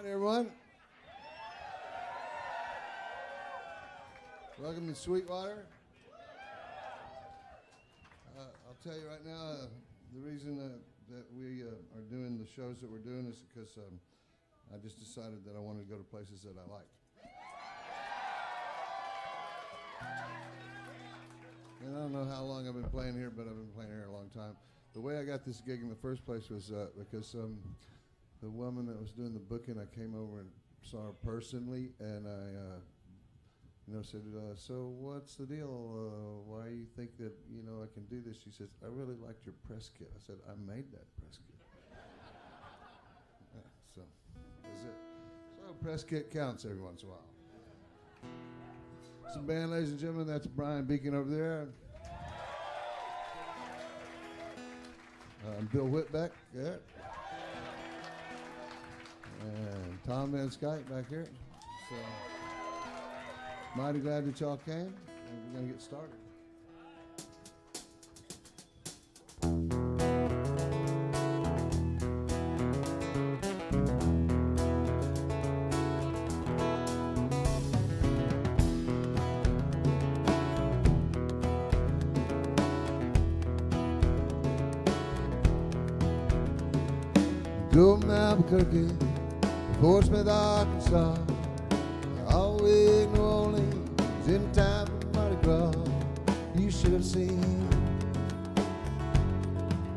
Hi, everyone. Welcome to Sweetwater. I'll tell you right now, the reason that we are doing the shows that we're doing is because I just decided that I wanted to go to places that I liked. And I don't know how long I've been playing here, but I've been playing here a long time. The way I got this gig in the first place was because the woman that was doing the booking, I came over and saw her personally, and I said, so what's the deal? Why you think that, I can do this? She says, I really liked your press kit. I said, I made that press kit. Yeah, so that's it. So press kit counts every once in a while. Some band, ladies and gentlemen, that's Brian Beacon over there. Bill Whitbeck, yeah. And Tom Van Skyke back here. So, mighty glad that y'all came, and we're going to get started. Drove from Albuquerque to Fort Smith, Arkansas, all the way to New Orleans in time for Mardi Gras. You should have seen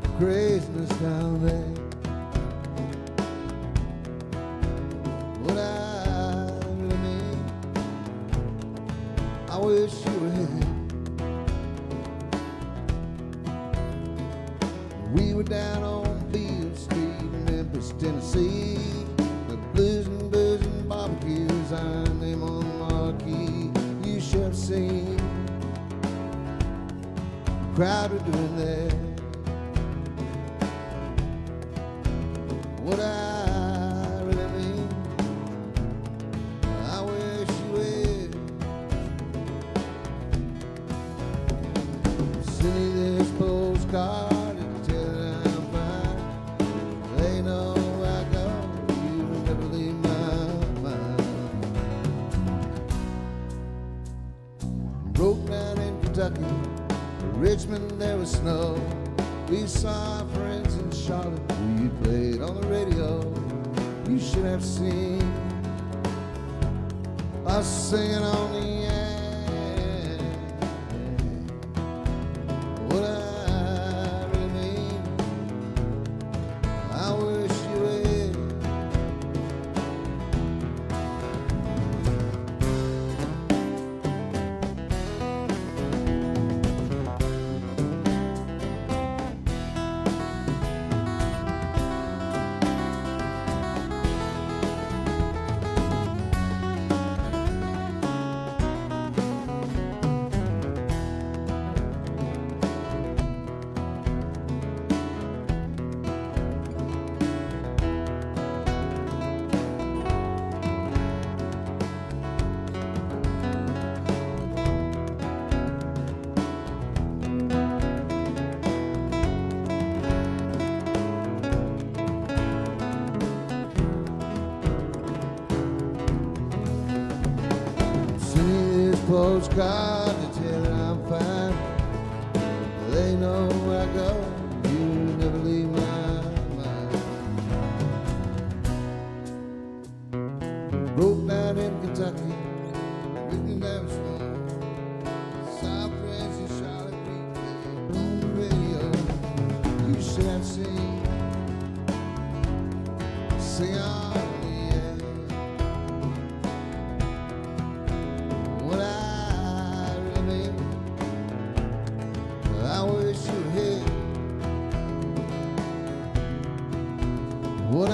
the craziness down there. What I really mean, I wish you were here. We were down on Beale Street, Tennessee, the blues and booze and barbecues, our name on the marquee. You should have seen the crowd we're doing there. What I really mean, I wish you would send me this postcard. Richmond, there was snow. We saw our friends in Charlotte who you played on the radio. You should have seen us singing on the air. What I really mean, I wish you would. Postcard to tell that I'm fine. They know where I go. You never leave my mind. Broke down in Kentucky, written down slow. South France and Charlotte, we played on the radio. You should have seen sing on. What I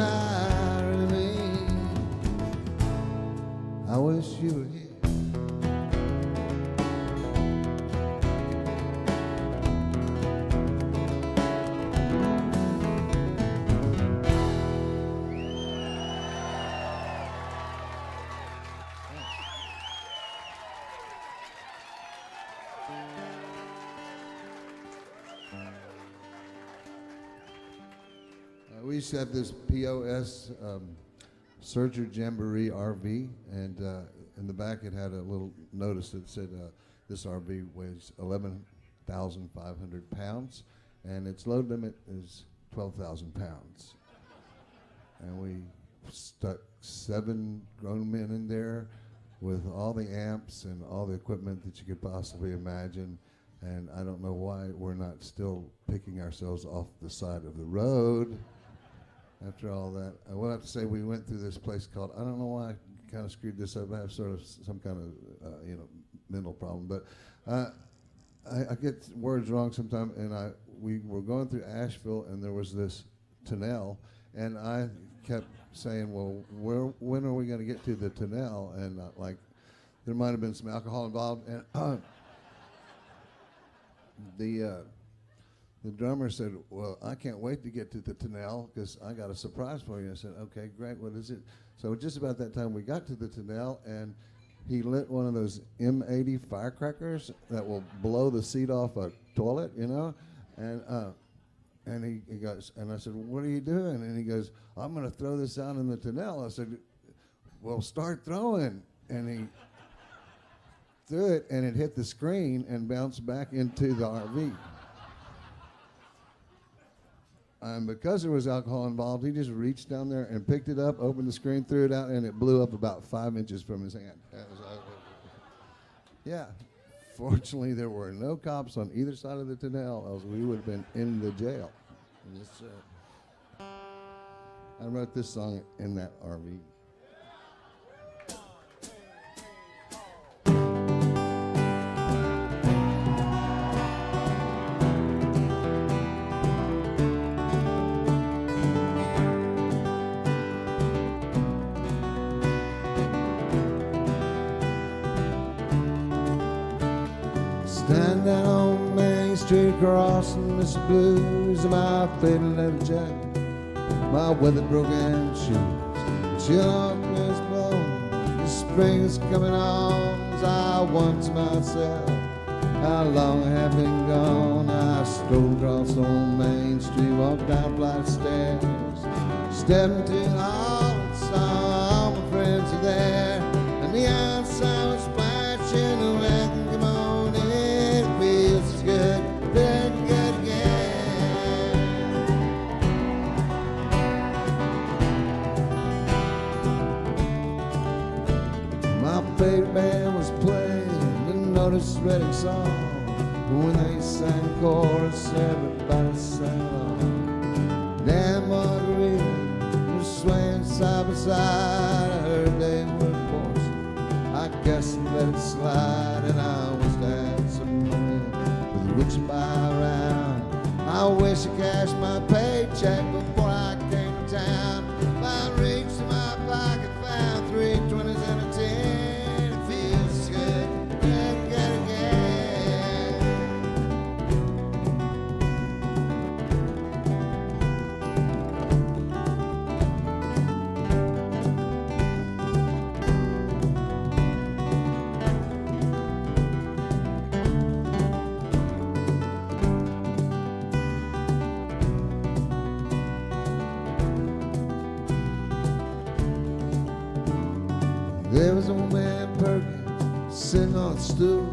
really mean, I wish you were here. We used to have this POS Searcher Jamboree RV, and in the back it had a little notice that said this RV weighs 11,500 pounds, and its load limit is 12,000 pounds. And we stuck 7 grown men in there with all the amps and all the equipment that you could possibly imagine. And I don't know why we're not still picking ourselves off the side of the road after all that. I will have to say we went through this place called, I don't know why I kind of screwed this up. I have sort of some kind of, mental problem. But I get words wrong sometimes. And we were going through Asheville, and there was this tunnel. And I kept saying, well, when are we going to get to the tunnel? And there might have been some alcohol involved. And the drummer said, well, I can't wait to get to the tunnel because I got a surprise for you. I said, okay, great, what is it? So just about that time we got to the tunnel, and he lit one of those M80 firecrackers that will blow the seat off a toilet, and he goes, and I said, well, what are you doing? And he goes, I'm going to throw this out in the tunnel. I said, well, start throwing. And he threw it, and it hit the screen and bounced back into the RV. And because there was alcohol involved, he just reached down there and picked it up, opened the screen, threw it out, and it blew up about 5 inches from his hand. Yeah. Fortunately, there were no cops on either side of the tunnel, else we would have been in the jail. Yes, sir. I wrote this song in that RV. Standing on Main Street, crossing Mr. Blues, my faded leather jacket, my weather broken shoes. Chill on this blow, the spring is coming on, as I wonder to myself, how long I have been gone. I strolled across on Main Street, walked down a flight of stairs, stepped into the hall and saw all my friends are there, and the outside was splashing the wet. Favorite band was playing the Notice Redding song. When they sang chorus, everybody sang along. Dan Margarita was swaying side by side. I heard they were divorced. I guess I let it slide, and I was dancing with which by around. I wish I cashed my paycheck before I came to town. If I reached in my pocket, found 3 20s and a 10. There was old man Perkins sitting on a stool,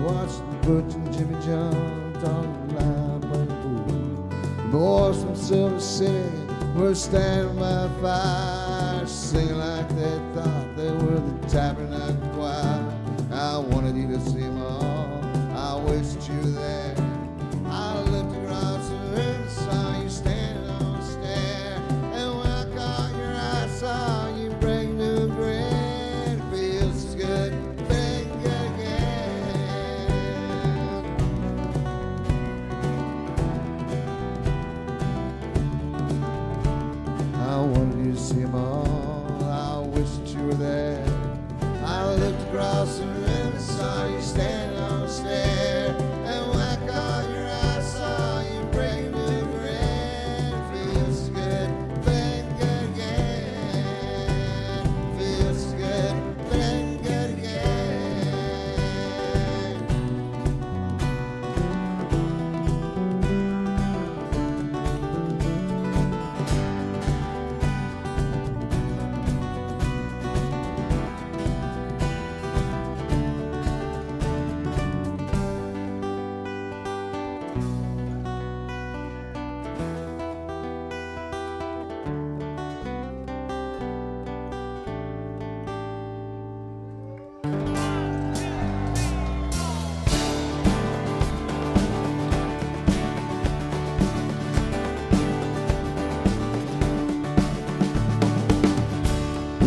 watching Butch and Jimmy John talking loud by the pool. The boys from Silver City were standing by the fire, singing like they thought they were the Tabernacle Choir. I wanted you to see them all, I wished you were there. I looked across the room, saw you standing on the stair, and when I caught your eye, saw you break new ground. See them all, I wish that you were there. I looked across the room and saw you standing on the stair.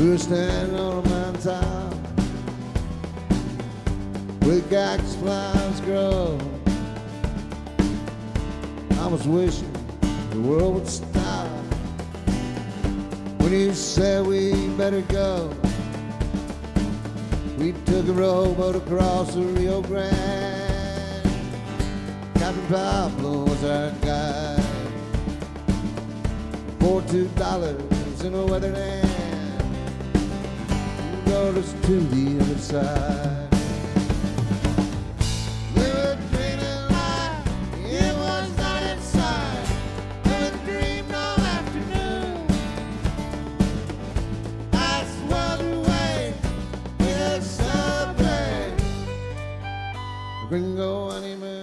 We were standing on a mountaintop where cactus flowers grow. I was wishing the world would stop when you said we better go. We took a rowboat across the Rio Grande. Captain Pablo was our guide. For $2 in a weatherland, he rowed us to the other side. We were dreaming like it was not inside. We were dreaming all afternoon. I swung away with a subway, a gringo honeymoon.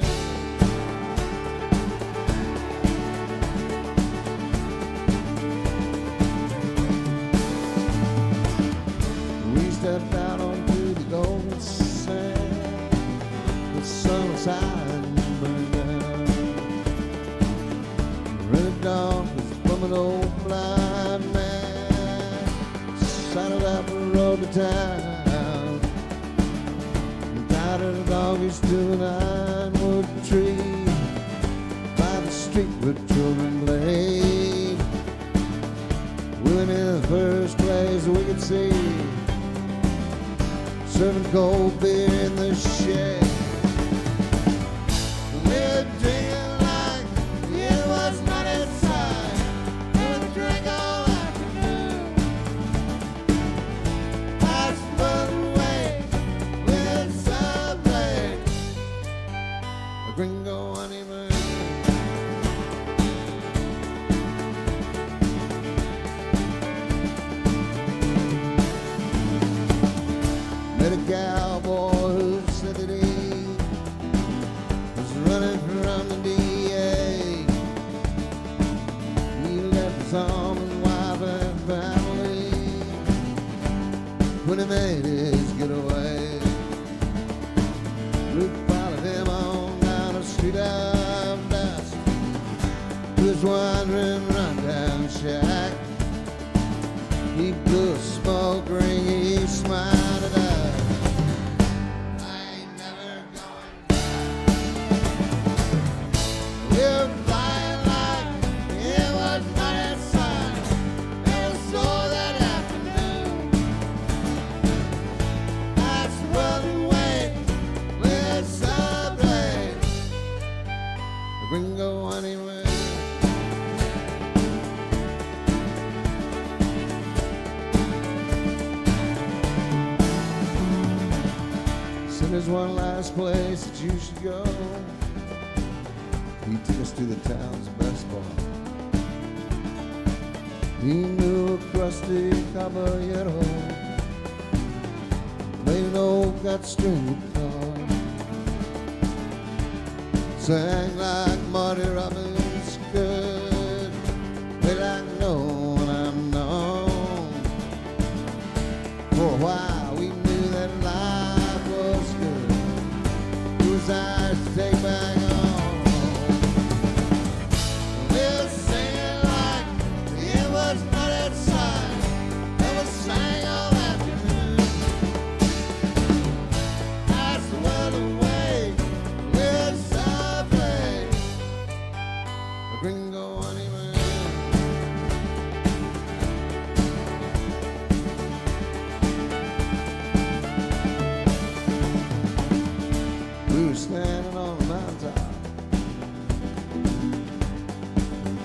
Stepped out onto the golden sand. The sun was high and burned down. Rented dog was from an old blind man. Saddled up and rode to town. Tied her doggies to an ironwood tree by the street where children played. We went in the first place we could see, serving cold beer in the shed. We were drinking like it was not inside. We would drink all afternoon. I spun away with subway, a gringo honeymoon. Met a cowboy who said that he was running from the DA. He left his home and wife and family when he made his getaway. We followed him on down a street of dust to his wandering rundown shack. He blew a smoke ring, he smiled at us. Gringo honeymoon. So there's one last place that you should go. He took us to the town's best bar. He knew a crusty caballero played an old got-string guitar. Sang like Marty Robbins could, played like no one I've known. For a while we knew that life was good. It was ours to take back home. We were singing like it was not outside. And we sang all afternoon. I swelled away with gringo honeymoon. We were standing on a mountaintop,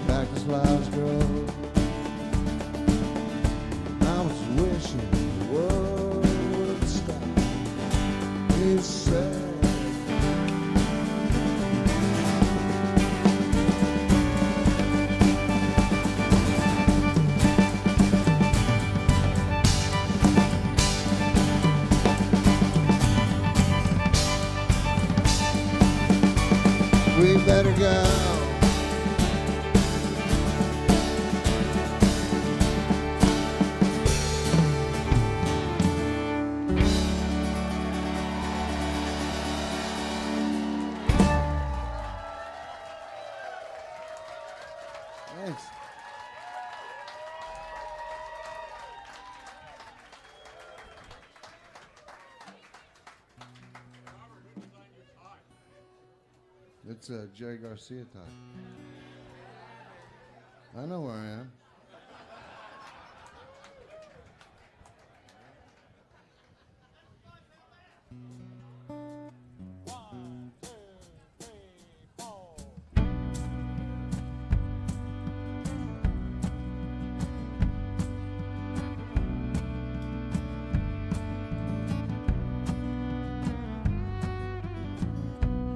cactus flowers grow. I was wishing the world would stop. You said we better go. Thanks. It's a Jerry Garcia type. I know where I am.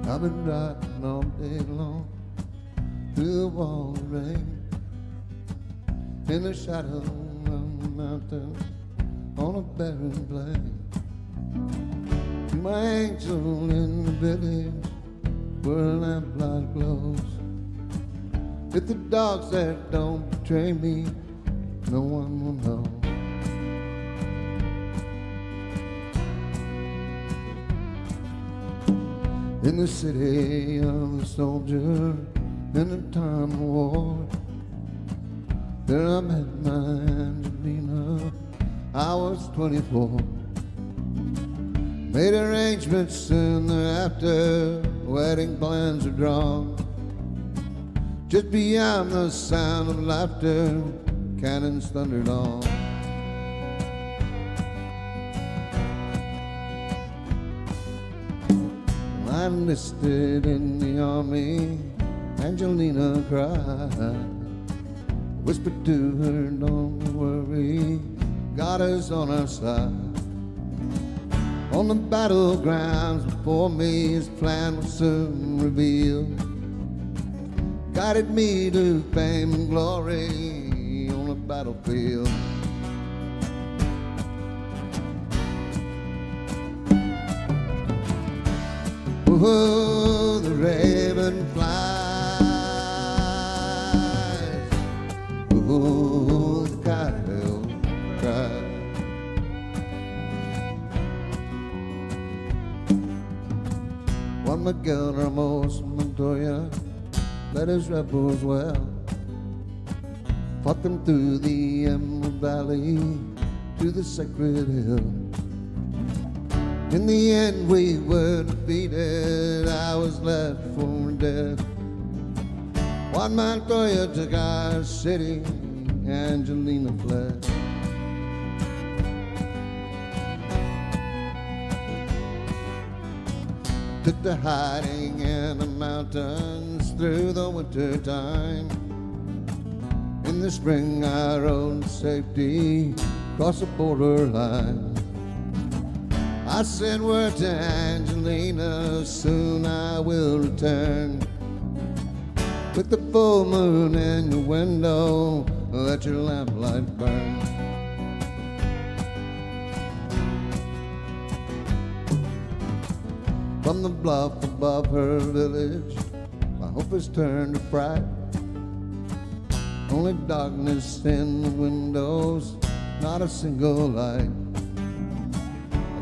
I've been riding all day long through the wall of rain, in the shadow of the mountain, on a barren plain. To my angel in the village where a lamplight glows. If the dogs that don't betray me, no one will know. In the city of the soldier, in the time of war, there I met my Angelina. I was 24. Made arrangements soon thereafter, wedding plans are drawn. Just beyond the sound of laughter, cannons thundered on. I enlisted in the army, Angelina cried. Whispered to her, don't worry, God is on our side. On the battlegrounds before me, his plan was soon revealed. Guided me to fame and glory on the battlefield. Oh, the raven flies. Oh, the coyote cries. Juan Miguel Ramos Montoya led his rebels well, fought them through the Emerald Valley to the Sacred Hill. In the end we were defeated, I was left for dead. Juan Montoya took our city, Angelina fled. Took to hiding in the mountains through the winter time. In the spring I rode to safety across the borderline. I sent word to Angelina, soon I will return. With the full moon in your window, let your lamplight burn. From the bluff above her village, my hope has turned to fright. Only darkness in the windows, not a single light.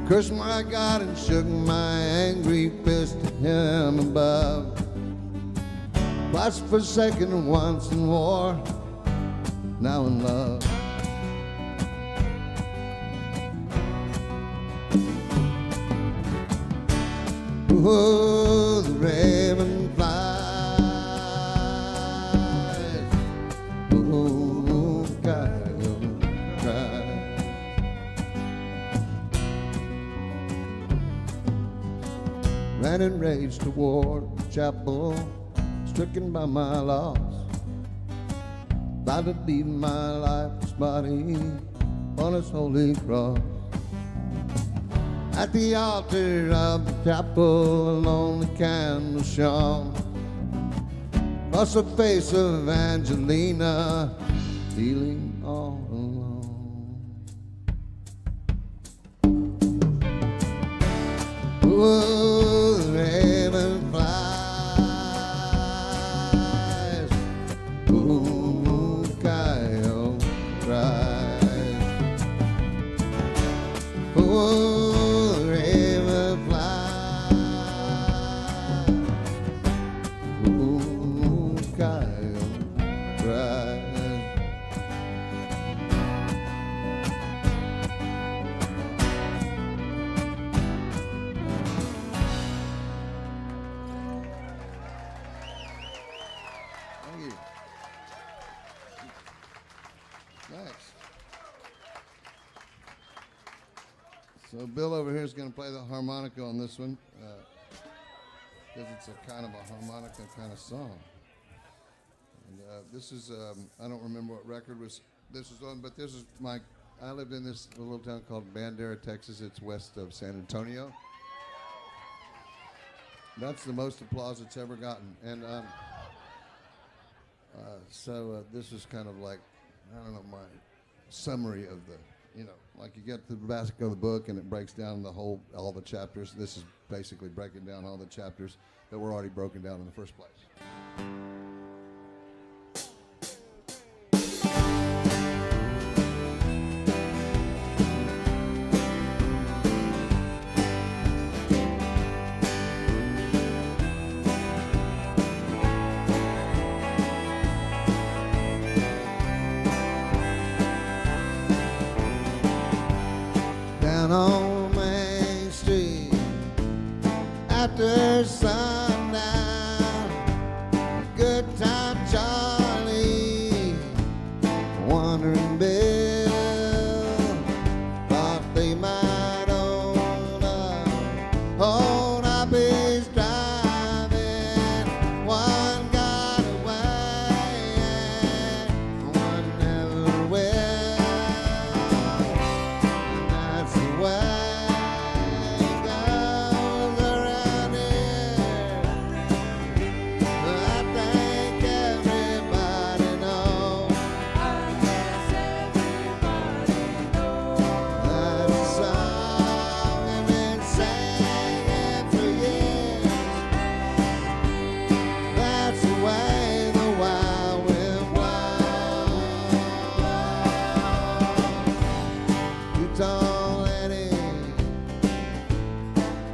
Cursed my God and shook my angry fist at him above. Twice forsaken, once in war, now in love. Oh, the raven flies. Oh, the coyote cries. Ran in rage toward the chapel, stricken by my loss. Vowed to leave my lifeless body on his holy cross. At the altar of the chapel, a lonely candle shone. Across the face of Angelina, feeling all alone. Oh, the raven flies. Oh, the coyote cries. Oh, So Bill over here is going to play the harmonica on this one, because it's a kind of a harmonica kind of song. And this is, I don't remember what record this was on, but this is I lived in this little town called Bandera, Texas. It's west of San Antonio. That's the most applause it's ever gotten. And so this is kind of like, I don't know, my summary of the, like you get to the back of the book and it breaks down all the chapters. This is basically breaking down all the chapters that were already broken down in the first place. On Main Street after sundown, good time Charlie, wandering Bill, thought they might own up his driving. One got away and one never will.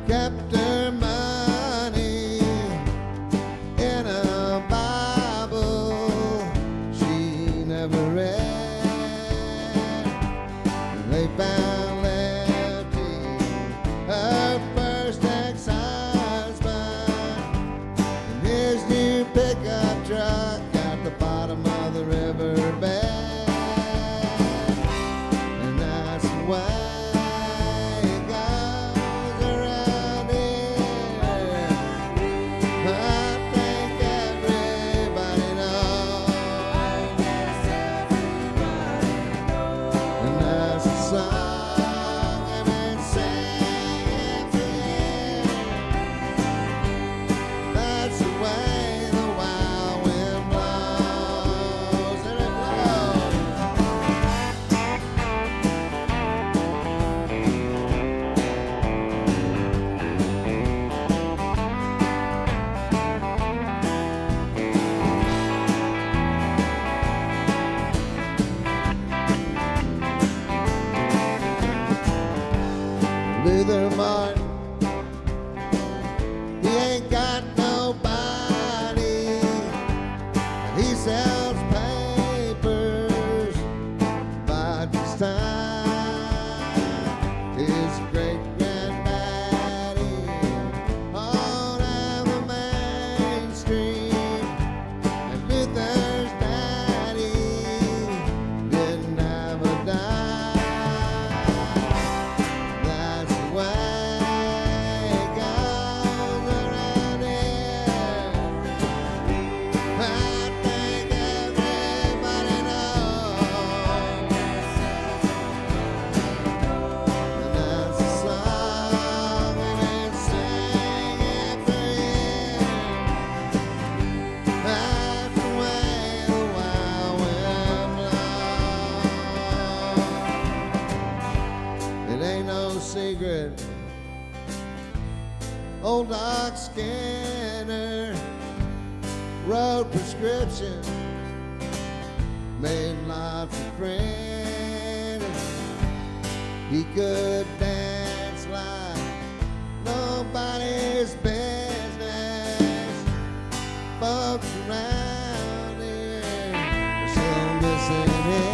Kept her money in a Bible she never read. They found Lefty, her first ex-husband, in his new pickup truck at the bottom of the riverbed. And that's why Luther Martin, he ain't got nobody, and he sells papers by this time. His great granddaddy on the Main Street, and Luther's daddy didn't have a dime. Secret, old Doc Skinner wrote prescriptions, made lots of friends. He could dance like nobody's business. Folks around here are still missing him.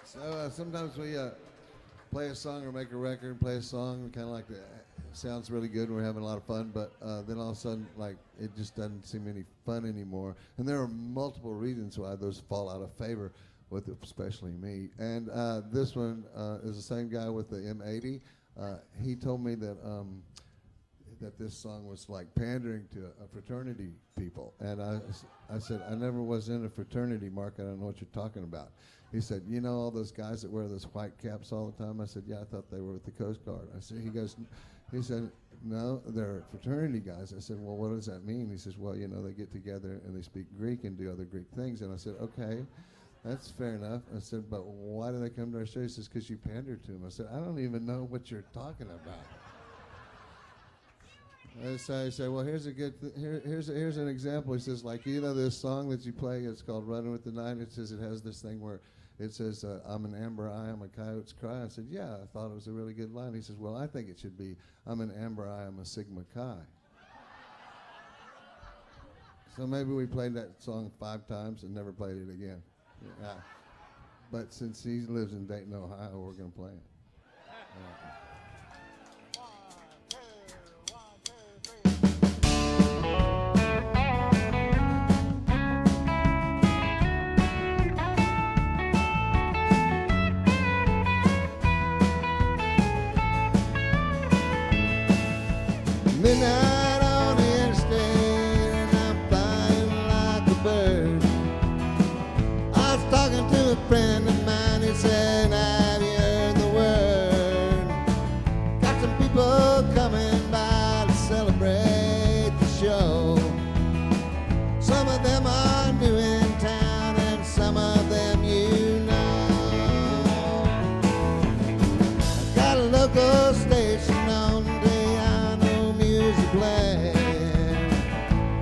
So sometimes we play a song or make a record, play a song, kind of like it sounds really good, we're having a lot of fun, but then all of a sudden, like, it just doesn't seem any fun anymore. And there are multiple reasons why those fall out of favor with especially me. And this one is the same guy with the M80. He told me that that this song was like pandering to a fraternity people. And I said, I never was in a fraternity, Mark. I don't know what you're talking about. He said, you know all those guys that wear those white caps all the time? I said, yeah, I thought they were with the Coast Guard. I said, he said, no, they're fraternity guys. I said, well, what does that mean? He says, well, you know, they get together and they speak Greek and do other Greek things. And I said, okay, that's fair enough. I said, but why do they come to our show? He says, because you pander to them. I said, I don't even know what you're talking about. So I say, well, here's a good, here's an example. He says, like, you know, this song that you play, it's called "Running with the Night." It says it has this thing where it says, "I'm an amber eye, I'm a coyote's cry." I said, yeah, I thought it was a really good line. He says, well, I think it should be, "I'm an amber eye, I'm a Sigma Chi." So maybe we played that song 5 times and never played it again. Yeah. But since he lives in Dayton, Ohio, we're going to play it. Midnight on the interstate and I'm flying like a bird. I was talking to a friend of mine who said, have you heard the word? Got some people coming by to celebrate the show. Some of them are new in town and some of them you know. I got a local station on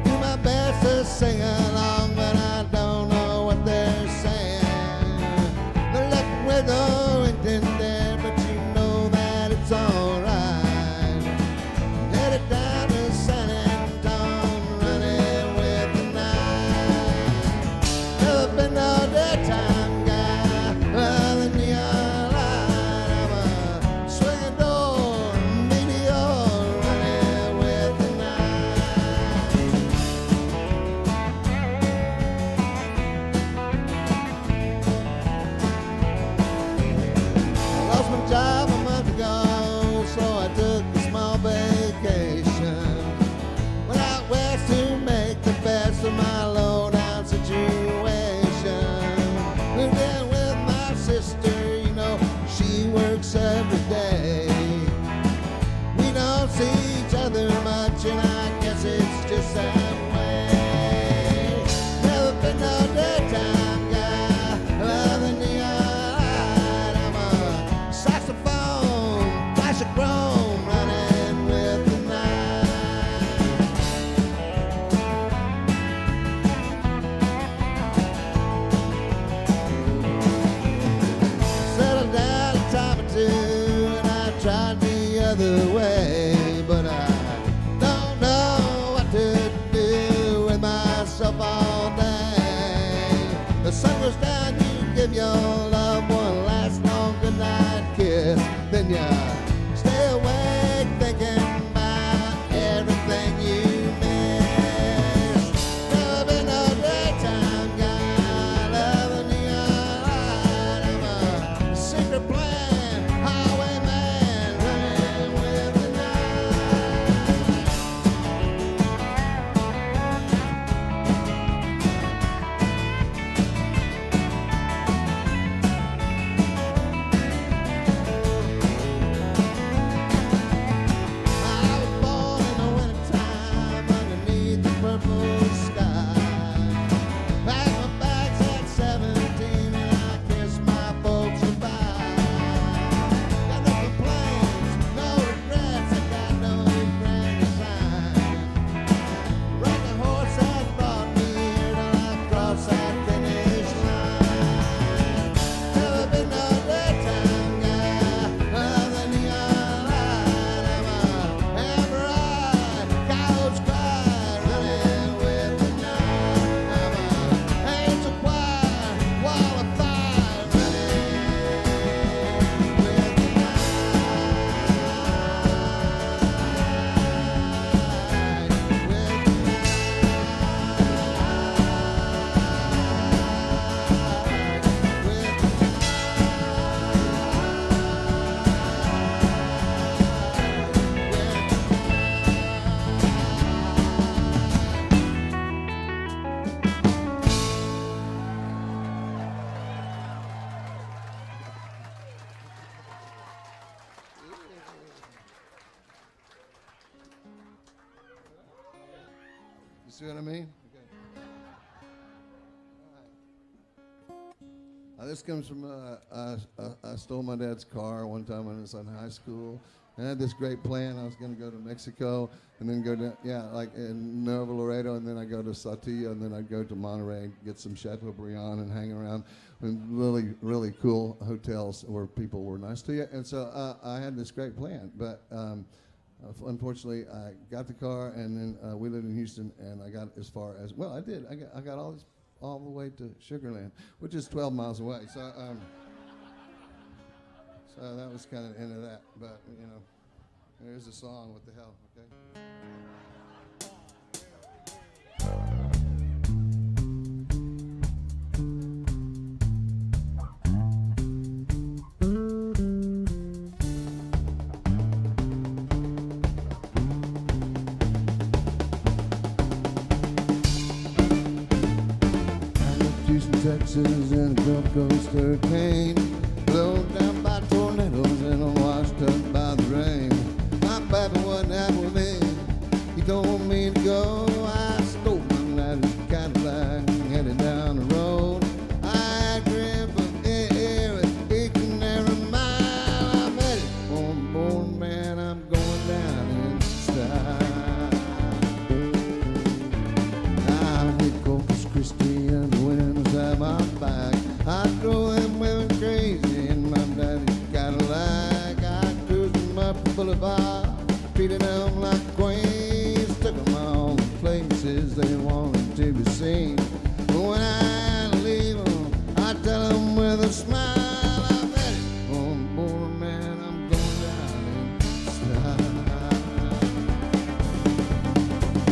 do my best to sing along, but I don't know what they're saying. They're looking with no intent there, but you know that it's alright. Headed down to San Antonio, running with the night. Never been no daytime guy, the neon light. I'm a swinging door, meteor, running with the night. I lost my job a month ago, so I took a small vacation. Went out west to make the best of my low-down situation. Moved in with my sister, you know, she works every day. We don't see each other much, and I guess it's just that way. Never been no daytime guy, love the neon light. I'm a saxophone, flash of chrome, running with the night. Settled down a time or two, and I tried the other way, but I don't know what to do with myself all day. The sun goes down, you give your love one last long goodnight kiss, then you stay awake thinking about everything you missed. Never been no daytime guy, love the neon light. I'm a secret plan, highwayman, running with the night. see what I mean? This comes from, I stole my dad's car one time when I was in high school. And I had this great plan. I was going to go to Mexico and then go to, like in Nuevo Laredo, and then I'd go to Saltillo, and then I'd go to Monterey, get some Chateaubriand and hang around in really, really cool hotels where people were nice to you. And so I had this great plan. But unfortunately, I got the car, and then we lived in Houston, and I got as far as, well, I did. I got all the way to Sugar Land, which is 12 miles away. So so that was kind of the end of that. But, you know, there's a song, what the hell, okay? Texas and a Gulf Coast hurricane, blown down by tornadoes and I'm washed up by the rain. My pappy wasn't happy with me. He told me to go. I stole my lattice Cadillac and headed down the road. I had grip of air with each and every mile. I'm headed on board, man. I'm going down in style. I hit Corpus Christi and the wind was at my back. I drove them women crazy in my daddy's Cadillac. I cruised them up the boulevard, treated them like queens, took them all the places they wanted to be seen. But when I leave them, I tell them with a smile, I'm headed on board, man, I'm going down in style.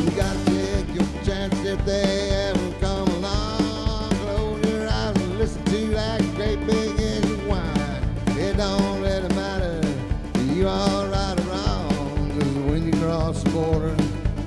You gotta take your chance if they ever come along. Close your eyes and listen to that great big engine whine. It don't really matter if you are right or wrong, 'cause when you cross the border,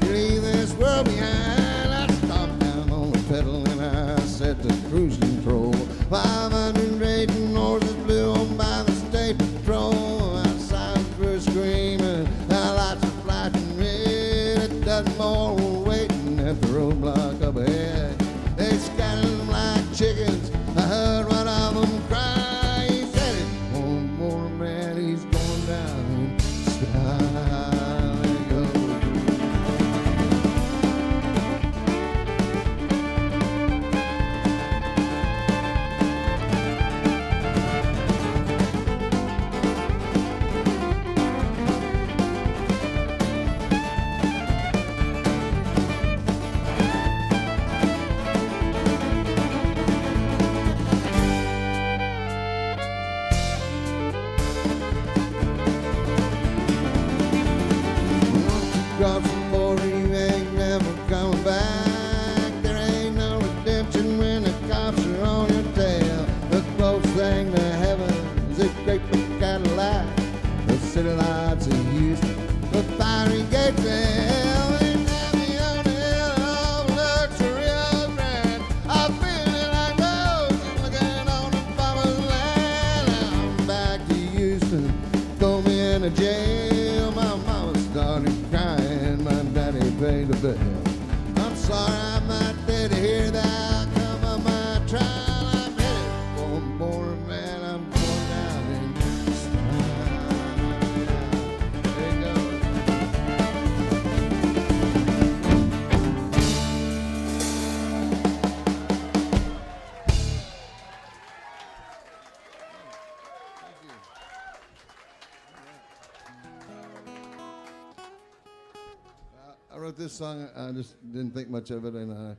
you leave this world behind. I stopped down on the pedal and I set the cruise control. 500 raging horses blew on by the state patrol. Outside were screaming, our lights are flashing red. A dozen more were waiting at the roadblock up ahead. They scattered them like chickens. I heard one of them cry. He said it, one more man, he's going down in style. There you go. Cross the border, you ain't never coming back. There ain't no redemption when the cops are on your tail. The closest thing to heaven is a great big Cadillac. The city lights of Houston, the fiery gates of hell. Ain't heavy on the hill, it all looks real grand. I'm feeling like Moses looking on the promised land. I'm back to Houston, throw me in a jail. My mama started crying, my daddy paid the bill. I'm sorry I'm not there to hear the outcome of my trial. I'm headed for a border, man, I'm going down in style. There you go. I wrote this song, I just didn't think much of it, and I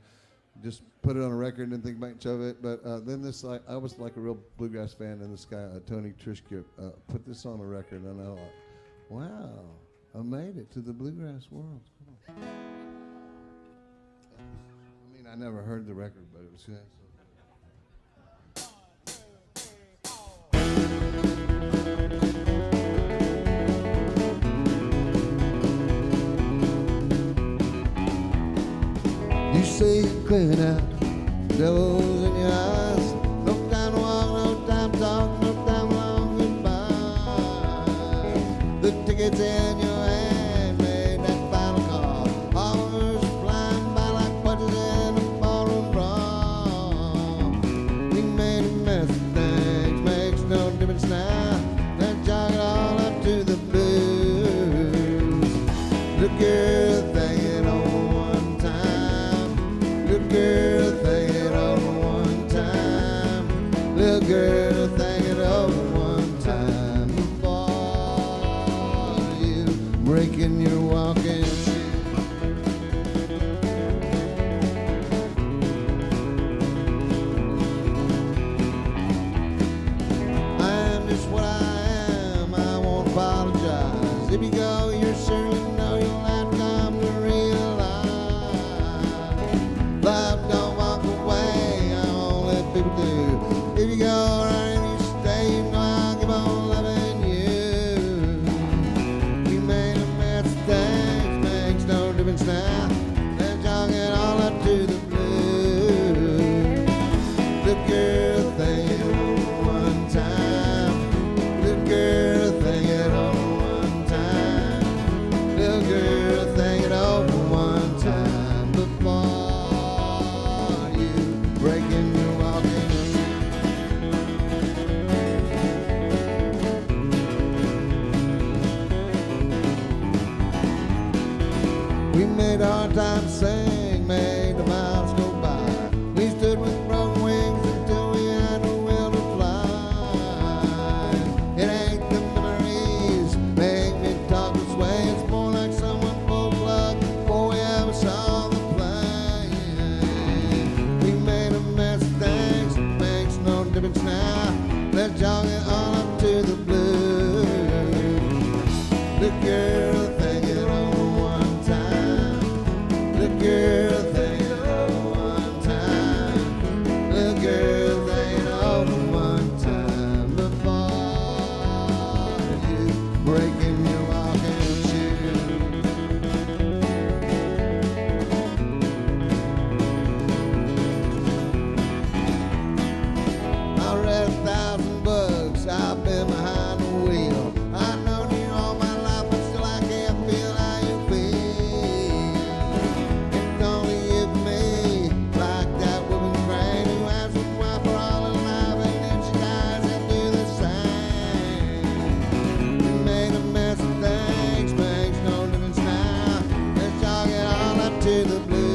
just put it on a record, didn't think much of it, but then this, I was like a real bluegrass fan, and this guy, Tony Trishka, put this on a record, and I thought, wow, I made it to the bluegrass world. Come on. I mean, I never heard the record, but it was good. You say you're clearing out devils in your eyes. No time to walk, no time to talk, no time long goodbye. The ticket's in your hand, made that final call. Hours flying by like Little girl, think it over one time. Little girl, think it over one time. Little girl, think it over one time before you breaking your walking shoe. If you go, you certainly know you'll have come to realize love don't walk away, all that people do. If you go or if you stay, you know I'll keep on loving you. We made a mess of things, makes no difference now. Let's all get all up to the blue. The girl thing it over one time. The girl thing it over. Girl, think it over one time before you breaking your walking shoe. We made our time sing, made the miles go by. We stood with broken wings until we had a will to fly. It ain't the memories make me talk this way. It's more like someone pulled plug before we ever saw the plane. We made a mess of things, makes no difference now. Let's jog it all up to the blue. The girl, think it over one time. The girl, think it over one time. The girl, think it over one time before you breaking your walking shoe. I read 1,000 books, I've been behind the wheel. I've known you all my life, but still I can't feel how you feel. It's only you for me, like that woman Crane who has one wife for all her life, and then she dies and do the same. We made a mess of things, makes no difference now. Let's jog it all up to the blue.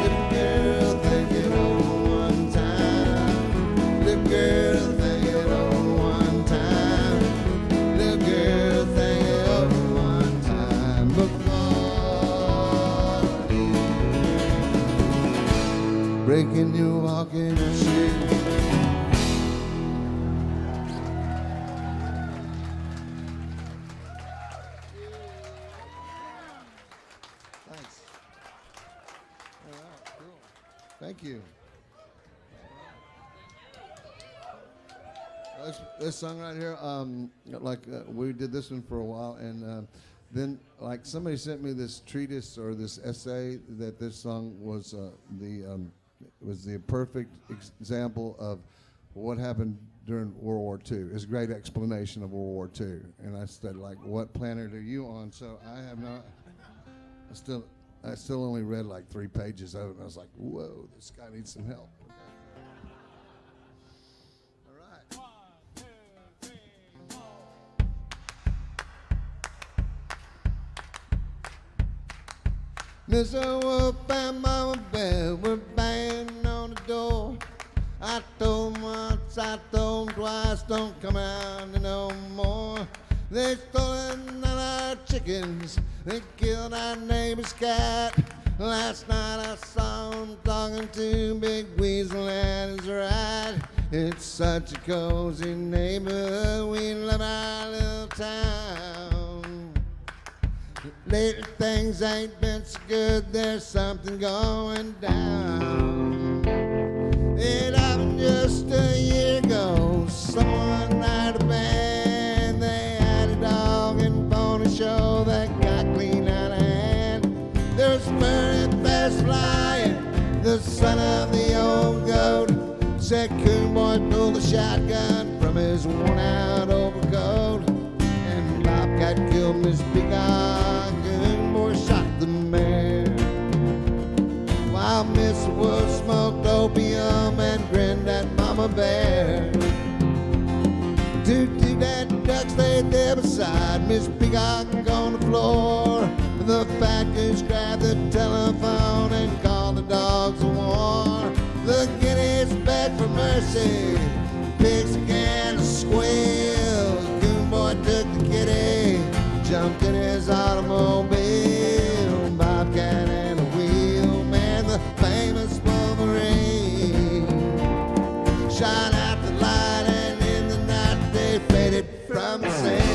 Little girl, think it over one time. Little girl, think it over one time. Little girl, think it over one time before you breaking your walking shoe. Thanks. All right, cool. Thank you. This song right here, we did this one for a while, and then like somebody sent me this treatise or this essay that this song was the perfect example of what happened during World War II. It's a great explanation of World War II, and I said, like, what planet are you on? So I have not. I still only read like 3 pages of it, and I was like, whoa, this guy needs some help. All right. 1, 2, 3, 4. Mr. Wolf and Mama Bear were banging on the door. I told them once, I told them twice, don't come around no more. They stolen all our chickens, they killed our neighbor's cat. Last night I saw him talking to Big Weasel and his rat. It's such a cozy neighborhood, we love our little town. Lately things ain't been so good, there's something going down. It happened just a year ago, someone hired a band. They had a dog and pony show that got clean out of hand. There's Murray Best Flying, the son of the old goat. Said Coon Boy pulled a shotgun from his worn out overcoat. And Bobcat killed Miss Big Eye, Coon Boy shot the mayor. While Miss Wood smoked opium and grinned at Mama Bear. Two dead ducks laid there beside inside. Miss Peacock on the floor. The fat goose grabbed the telephone and called the dogs of war. The guineas begged for mercy. Pigs began to squeal. Coon boy took the kitty, jumped in his automobile. Bobcat and a wheel, man, the famous Wolverine. Shine out the light and in the night they faded from the scene.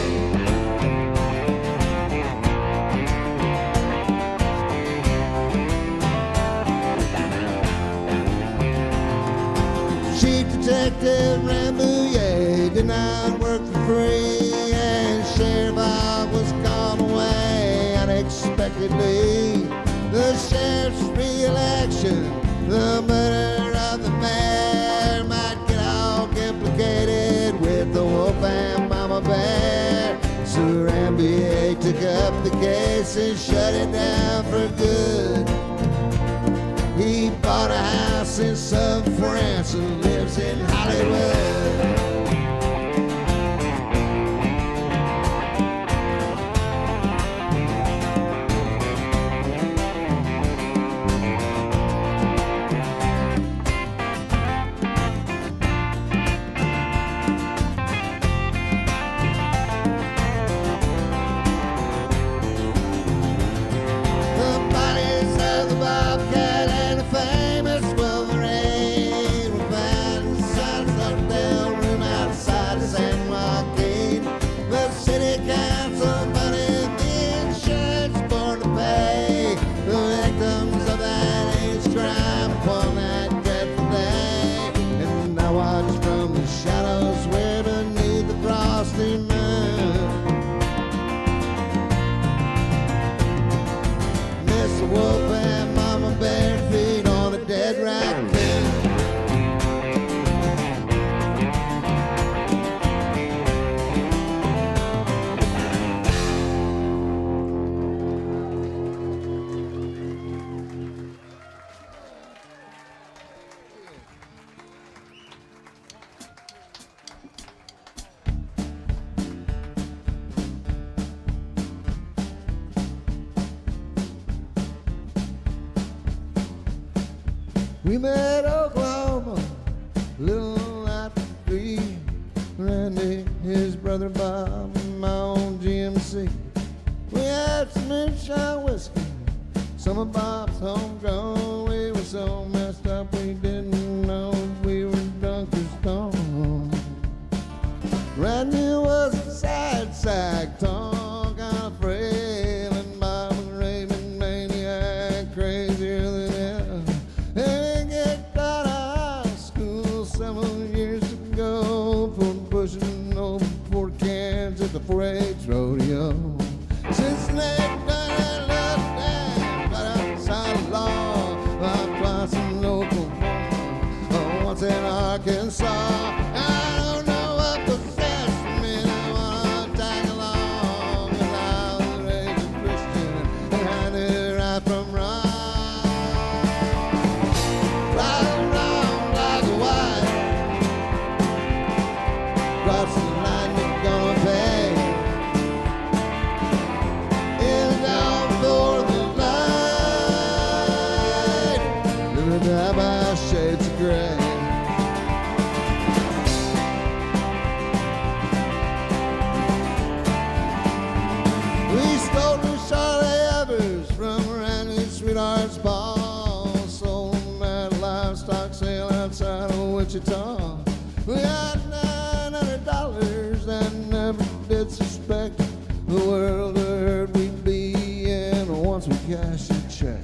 Chief Detective Rambouillet did not work for free, and Sheriff Hogg was called away unexpectedly. The sheriff's re-election, the murder of the mayor, might get all implicated with the wolf and Mama Bear. So Rambouillet took up the case and shut it down for good. He bought a house in southern France and lives in Hollywood. The bodies of the Bobcat and the famous Wolverine were found inside a hotel room outside of San Joaquin. The city council funded the insurance board to pay the victims of that age crime upon that dreadful day. And I watched from the shadows where beneath the frosty moon Mr. Wolf and Mama Bear feed on a dead raccoon. We met Oklahoma, little after 3. Randy, his brother Bob, and my own GMC. We had some moonshine whiskey, some of Bob's homegrown. We were so messed up we didn't know we were drunk as stone. Randy was a sad sack, tall, kind of frail, and Bob was raving maniac, crazier than hell. And we get out of high school several years ago for pushing over 4 cans at the 4-H rodeo. Cincinnati done that left hand right outside of law. Twice in Oklahoma, once in Arkansas. I don't know what possessed me to wanna tag along, 'cause I was raised a Christian and I knew right from wrong. Right and wrong, black and white. Crossing the line, you're gonna pay. In down for the light, living down by shades of gray. We stole the Charlie Evers from Randy's sweetheart's ball. Sold them at a livestock sale outside of Wichita. We had $900 and never did suspect the world heard we'd be in once we cashed a check.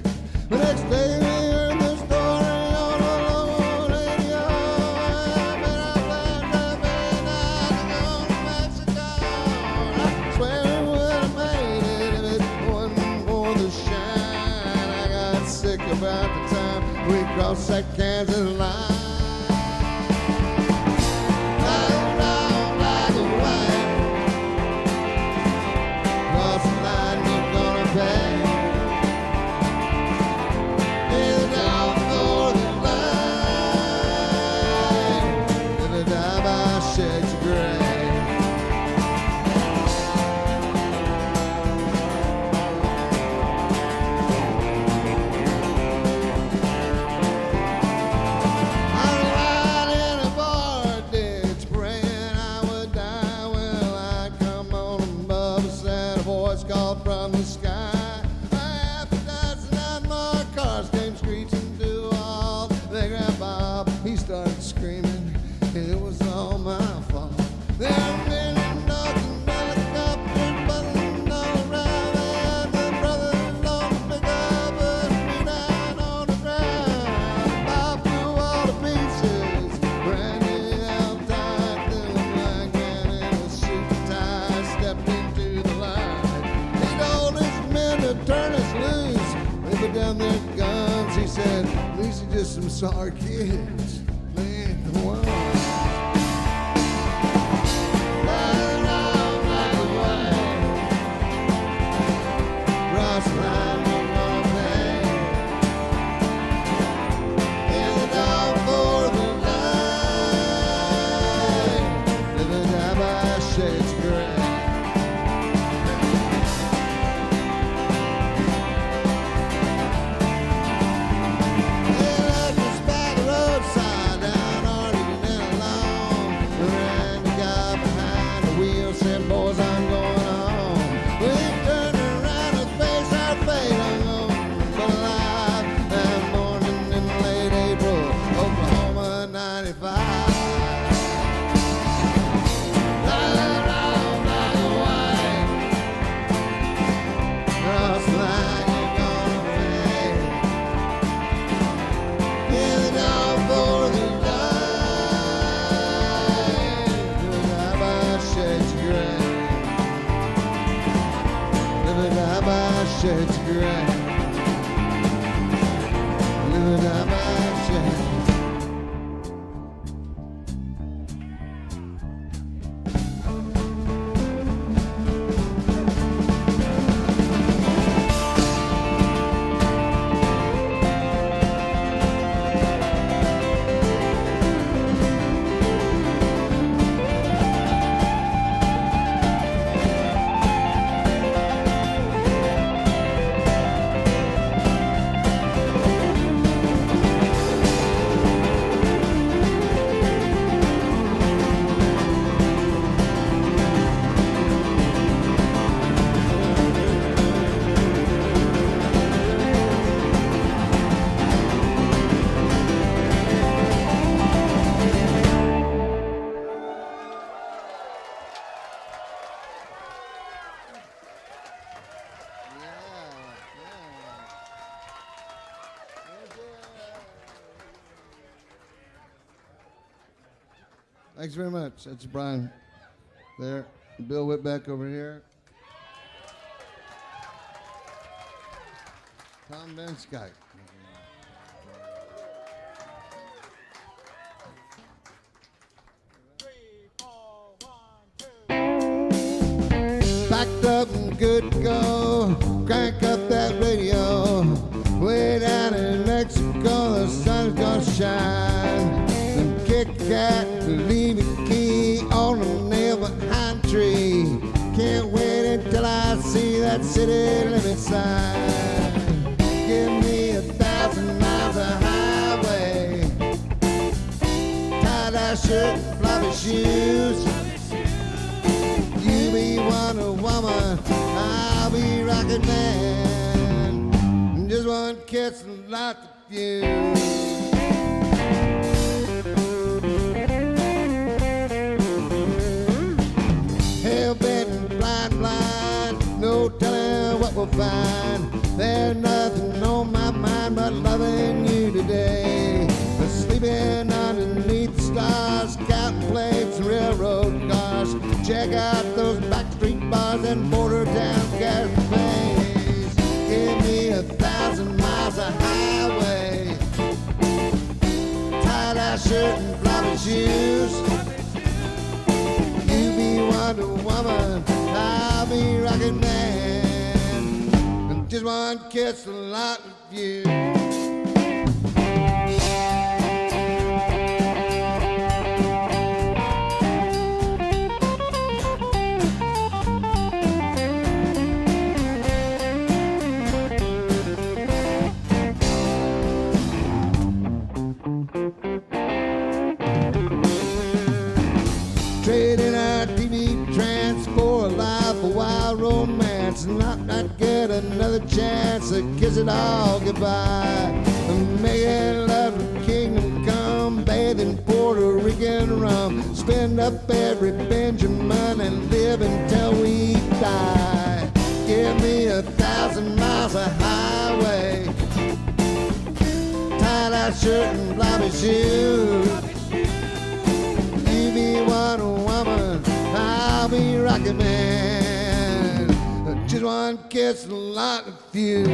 The next day we heard the story on the local radio. I've been out land up and out to go to Mexico. I swear we would have made it if it wasn't for the shine. I got sick about the time we crossed that Kansas line. Right and wrong, black and white. Cross the line, you're gonna pay. Kneel down for the light. Live and die by shades of gray. some sorry kids laying the wall. Lying around like a wife. Cross the line, you're gonna pay. In the dark for the light. Live and die by shades of gray. Boys, I'm going home. We turned around and faced our fate. I'm home, but alive that morning in late April, Oklahoma '95. Lying around like a wife. Cross the line, you're gonna pay. In the dawn for the light. Die by shades of gray. Live and die by shades of gray. Live and die by shades. Thanks very much. That's Brian there. Bill Whitbeck over here. Tom Benskite. 3, 4, 1, 2. Packed up and good to go. Crank up that radio. Way down in Mexico, the sun's gonna shine. And kick cat, leave a key on the nail behind the tree. Can't wait until I see that city limit sign. Give me 1,000 miles of highway. Tie-dye shirt and floppy shoes. You be Wonder Woman, I'll be Rocket Man. Just one kiss and light the fuse. Hell-bent and blind, no telling what we'll find. There's nothing on my mind but loving you today. Sleeping underneath the stars, counting plates and railroad cars. Check out those backstreet bars and border town cafes. Give me 1,000 miles of highway. Tie-dye shirt and floppy shoes. You be Wonder Woman, I'll be Rocket Man. And just one kiss to light the fuse. Trading our TV trance for a life of wild romance. Not get another chance to kiss it all goodbye. Making love to kingdom come, bathing Puerto Rican rum. Spend up every Benjamin and live until we die. Give me 1,000 miles of highway. Tie-dye shirt and floppy shoes. You be Wonder Woman, I'll be Rocket Man. Just one kiss and light the fuse.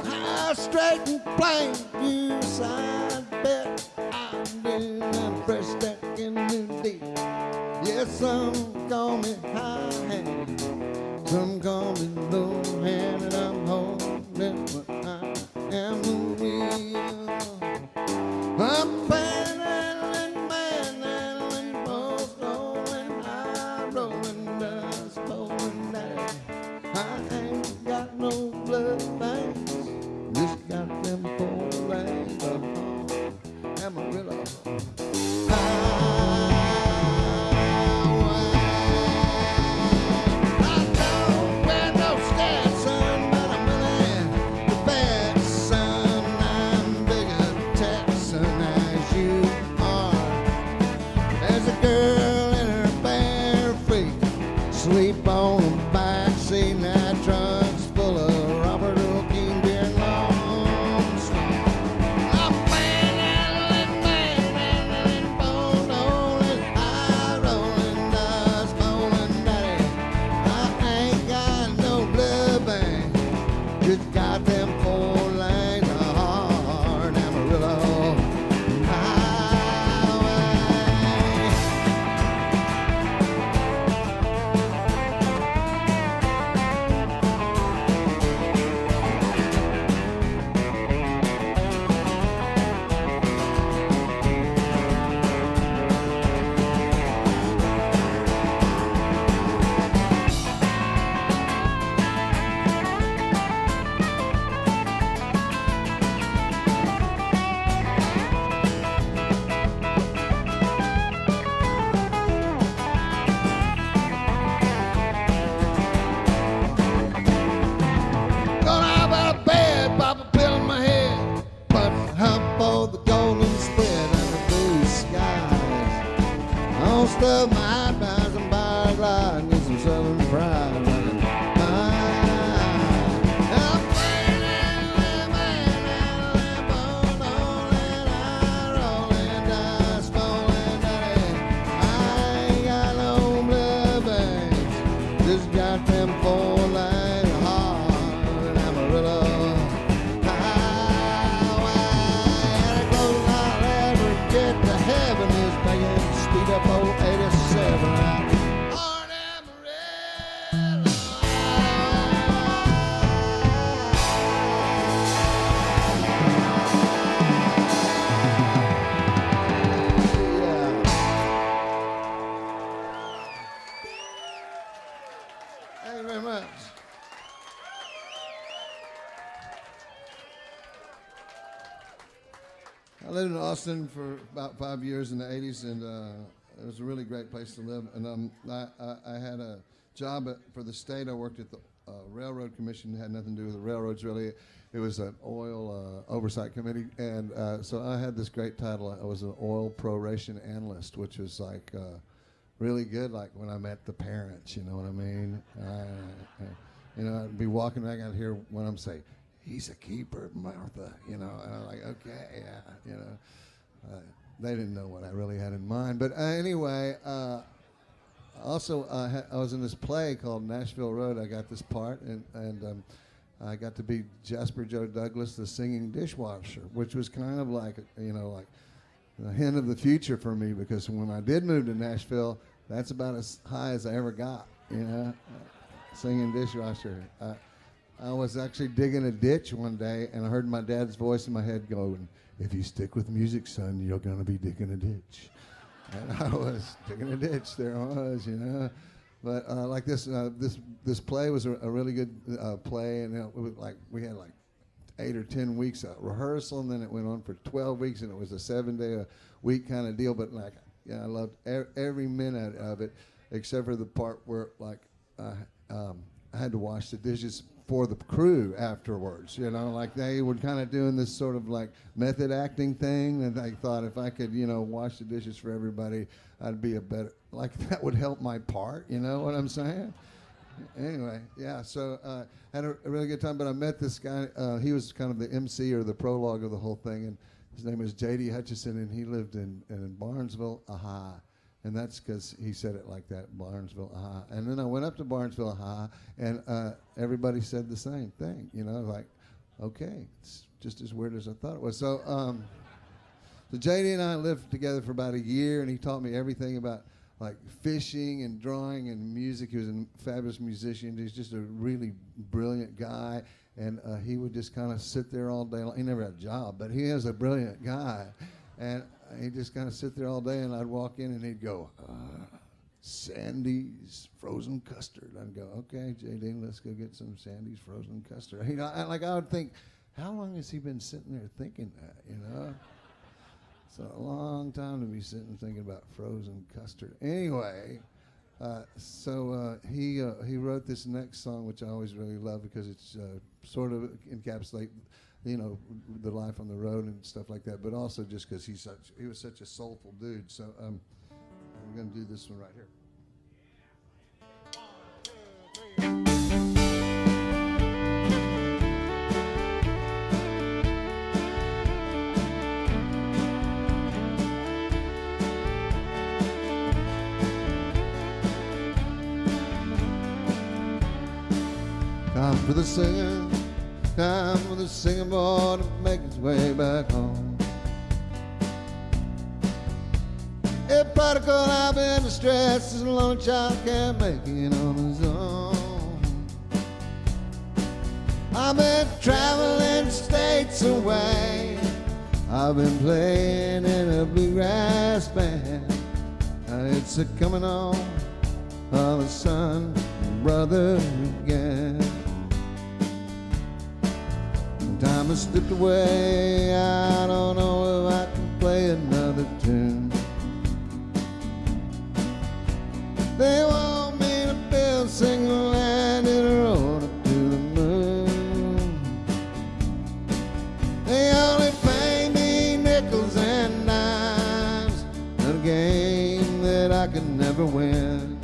High, straight and plain, you side bet I'm doing a fresh stack in new deal. Yes, some call me high hand, some call me low hand, and I'm holding what I am the wheel. I'm paddling, man, post rolling, high rolling, dust rolling down. I ain't got no blood veins, just got them four lanes of Amarillo. I don't wear no Stetson, but I'm really the best son. I'm bigger Texan as you are. There's a girl in her bare feet, sleep on the back seat, and that trunk's full of Robert Earl Keen beer and long sweet. I'm man, bone rolling, high rolling, dust bowling, daddy. I ain't got no blood vein, just got them four lanes of hard Amarillo highway. Gonna have a bed, pop a pill in my head, but hump for the golden split and the blue skies. I'll stuff my eyebrows and buy a glide and get some southern pride. I'm playing man, bone rolling, high rolling, dust bowling, daddy. I ain't got no blood veins, just got them four lanes of hard Amarillo highway. And the closest I'll ever get to heaven is paying speed up old 87 out hard Amarillo highway. Thank you very much. I lived in Austin for about 5 years in the 80s, and it was a really great place to live. And I had a job for the state. I worked at the Railroad Commission. It had nothing to do with the railroads, really. It was an oil oversight committee. And so I had this great title. I was an oil proration analyst, which was like really good, like when I met the parents, you know what I mean? You know, I'd be walking back, I'd hear one of them say, "He's a keeper, Martha," you know, and I'm like, okay, yeah, you know. They didn't know what I really had in mind. But anyway, also I was in this play called Nashville Road. I got this part, and I got to be Jasper Joe Douglas, the singing dishwasher, which was kind of like, you know, like a hint of the future for me, because when I did move to Nashville, that's about as high as I ever got, you know, singing dishwasher. I was actually digging a ditch one day, and I heard my dad's voice in my head going, "If you stick with music, son, you're going to be digging a ditch." And I was digging a ditch. There I was, you know. But like this play was a really good play, and it was like we had like 8 or 10 weeks of rehearsal, and then it went on for 12 weeks, and it was a 7-day-a-week kind of deal. But like, yeah, I loved every minute of it, except for the part where like I had to wash the dishes for the crew afterwards, you know, like they were kind of doing this sort of like method acting thing, and I thought if I could, you know, wash the dishes for everybody, I'd be a better, like that would help my part, you know what I'm saying? Anyway, yeah, so had a really good time, but I met this guy. He was kind of the MC or the prologue of the whole thing, and his name was J.D. Hutchison, and he lived in Barnesville, Aha. And that's because he said it like that, Barnesville, Aha. And then I went up to Barnesville, Aha, and everybody said the same thing, you know, like, okay, it's just as weird as I thought it was. So, so J.D. and I lived together for about a year, and he taught me everything about like fishing and drawing and music. He was a fabulous musician. He's just a really brilliant guy, and he would just kind of sit there all day long. He never had a job, but he is a brilliant guy, and he'd just kind of sit there all day, and I'd walk in, and he'd go, Sandy's frozen custard. I'd go, okay, J.D., let's go get some Sandy's frozen custard. You know, I would think, how long has he been sitting there thinking that, you know? It's a long time to be sitting thinking about frozen custard. Anyway, so he wrote this next song, which I always really love because it's sort of encapsulate, you know, the life on the road and stuff like that, but also just because he was such a soulful dude. So we're going to do this one right here. Time for the singer, time for the singer boy to make his way back home. A prodigal I've been distressed as a lone child can't make it on his own. I've been traveling states away. I've been playing in a bluegrass band. It's a coming on of the sun, brother, again. Time has slipped away, I don't know if I can play another tune. They want me to build single-handed road up to the moon. They only pay me nickels and dimes, a game that I can never win.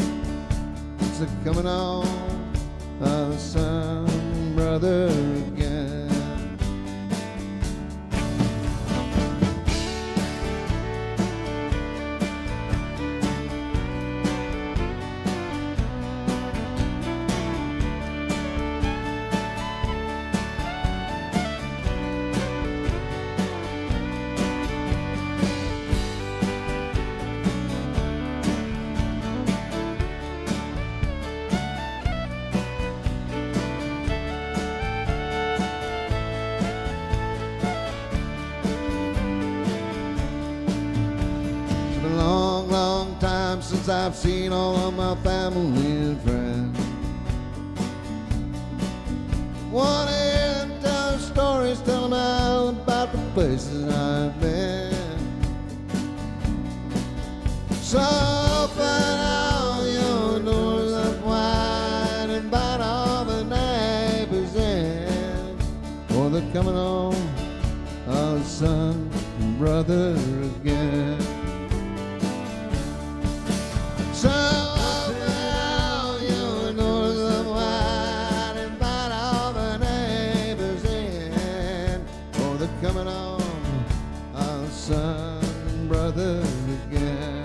It's a coming on of the sun, brother, again. Since I've seen all of my family and friends. Want to hear them tell stories, tell them all about the places I've been. So open all your doors up wide, invite all the neighbors in, for they're coming home, oh son and brother again. So open all your doors up wide, invite all the neighbors in, for they're coming home, our son and brother again.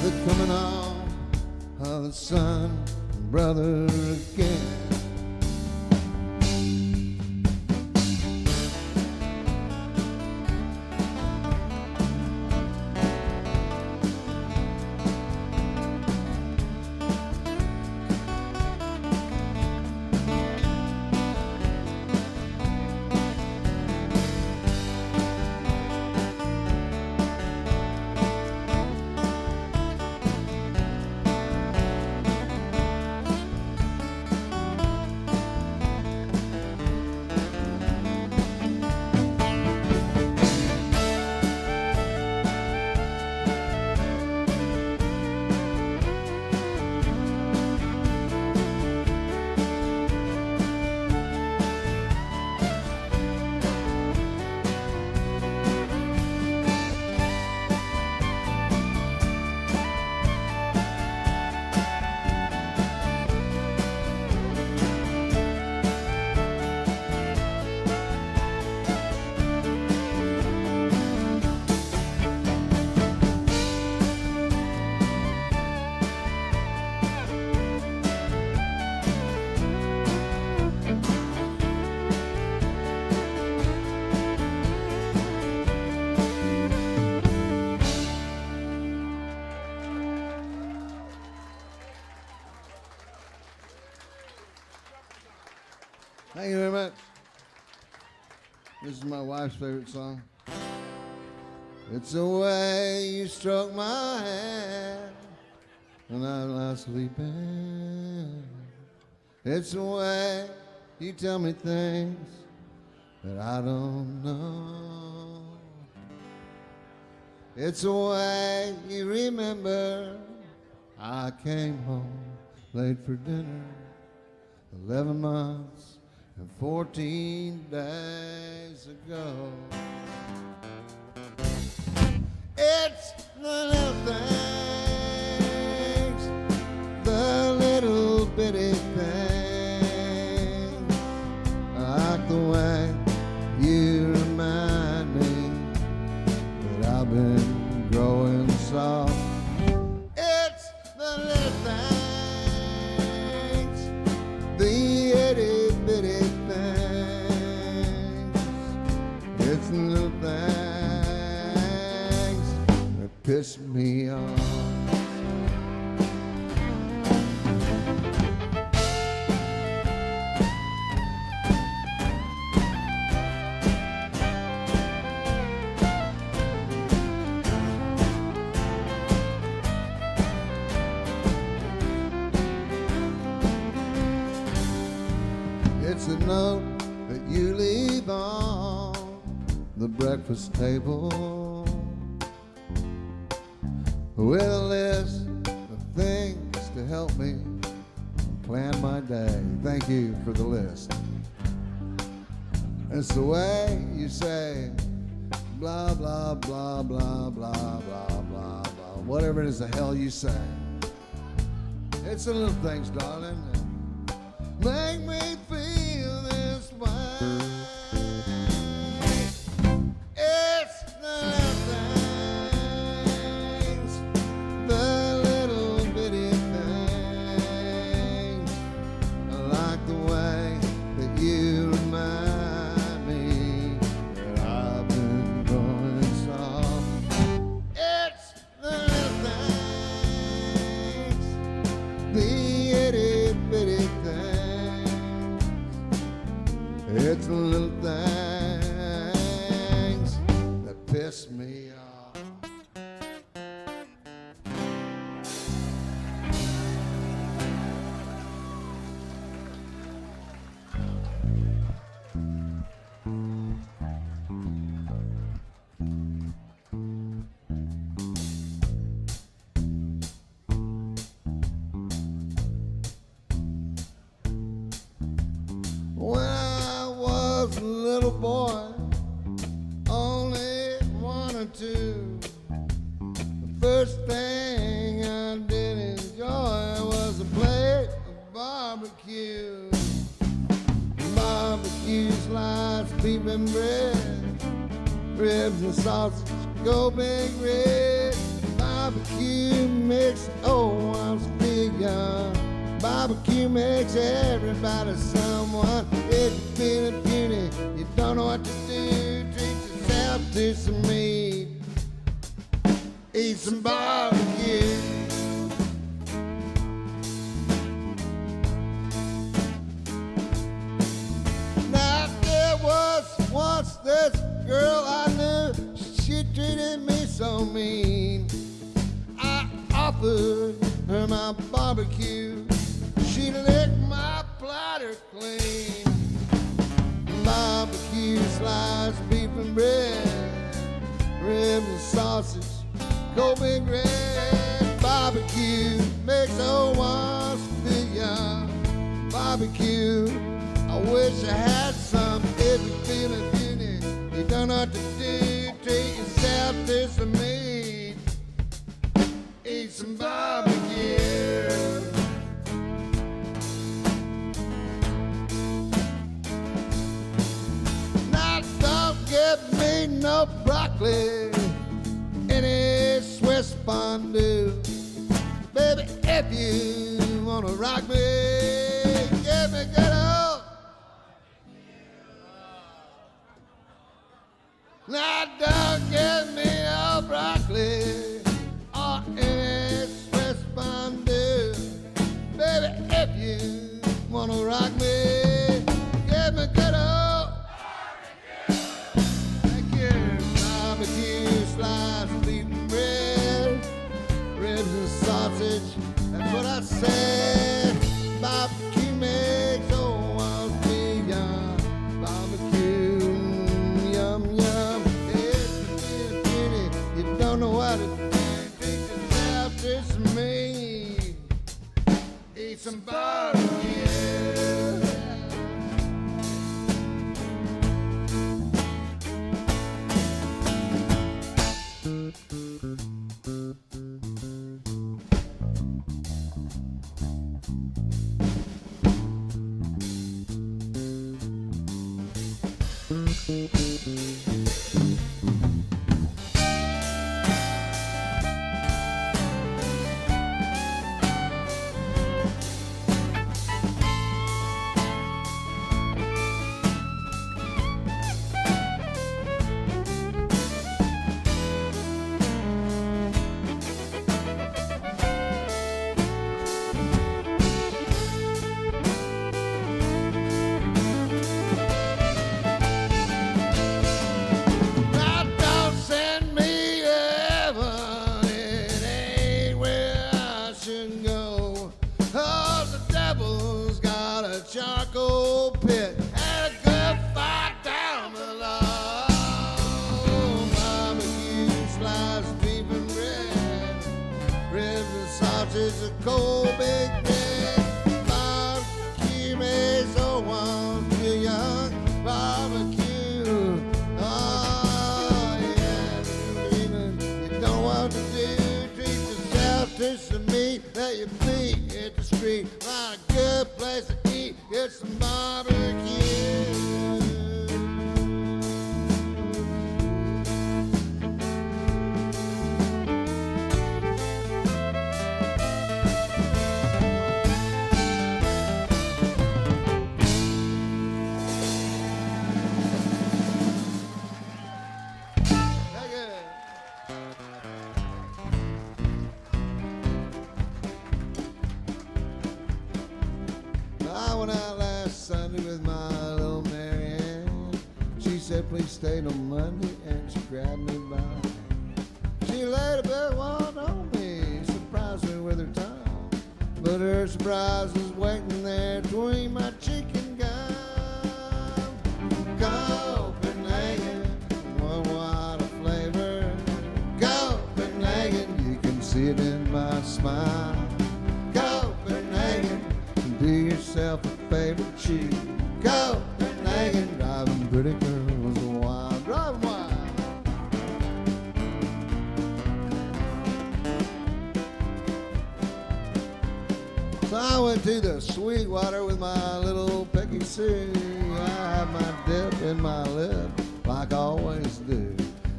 They're coming home, our son and brother again. This is my wife's favorite song. It's the way you stroke my hand when I lie sleeping. It's the way you tell me things that I don't know. It's the way you remember I came home late for dinner 11 months and 14 days ago. It's the little things, the little bitty things, like the way you remind me that I've been growing soft. It's the little things, the itty bitty things. It's the little things that piss me off. It's a note that you leave on the breakfast table with a list of things to help me plan my day. Thank you for the list. It's the way you say blah, blah, blah, blah, blah, blah, blah, blah, whatever it is the hell you say. It's the little things, darling, that make me feel this way. It's the little things, the little bitty things, like the way that you remind me that I've been growing soft. It's the little things, the itty bitty things. It's the little things that piss me off. When I was a little boy, only 1 or 2, the first thing I did enjoy was a plate of barbecue. Barbecue sliced beef and bread, ribs and sausage, go big red. Barbecue makes, oh, I'm still young. Barbecue makes everybody someone. If you're feeling puny, you don't know what to do, treat yourself to some meat. Eat some barbecue. Now there was once this girl I knew, she treated me so mean. I offered her my barbecue, she licked my platter clean. Barbecue sliced beef and bread, ribs and sausage, go big red. Barbecue makes old ones feel young. Barbecue, I wish I had some. If you're feeling puny, you don't know what to do, treat yourself to some meat. Eat some barbecue. Now don't give me no broccoli, any Swiss fondue. Baby, if you wanna rock me, give me good old. Now don't give me no broccoli or any Swiss fondue. Baby, if you wanna rock me, give me good old. charcoal pit and a good fight down below. Barbecue, sliced beef and bread, ribs and sausage, a cold big neck. Barbecue makes the one too young. Barbecue, oh yeah. Even you don't want to do, treat yourself to some meat. Let your feet hit the street. Find a good place to eat. Get some barbecue. I went out last Sunday with my little Mary Ann. She said, please stay till Monday, and she grabbed me by the hand. She laid a big one on me, surprised me with her tongue. But her surprise was waiting there between my cheek and gum. Copenhagen, what a flavor. Copenhagen, you can see it in my smile. Copenhagen, do yourself a favor, cheap. Copenhagen, driving pretty girls wild, driving wild. So I went to the Sweetwater with my little Peggy Sue. I had my dip in my lip, like I always do.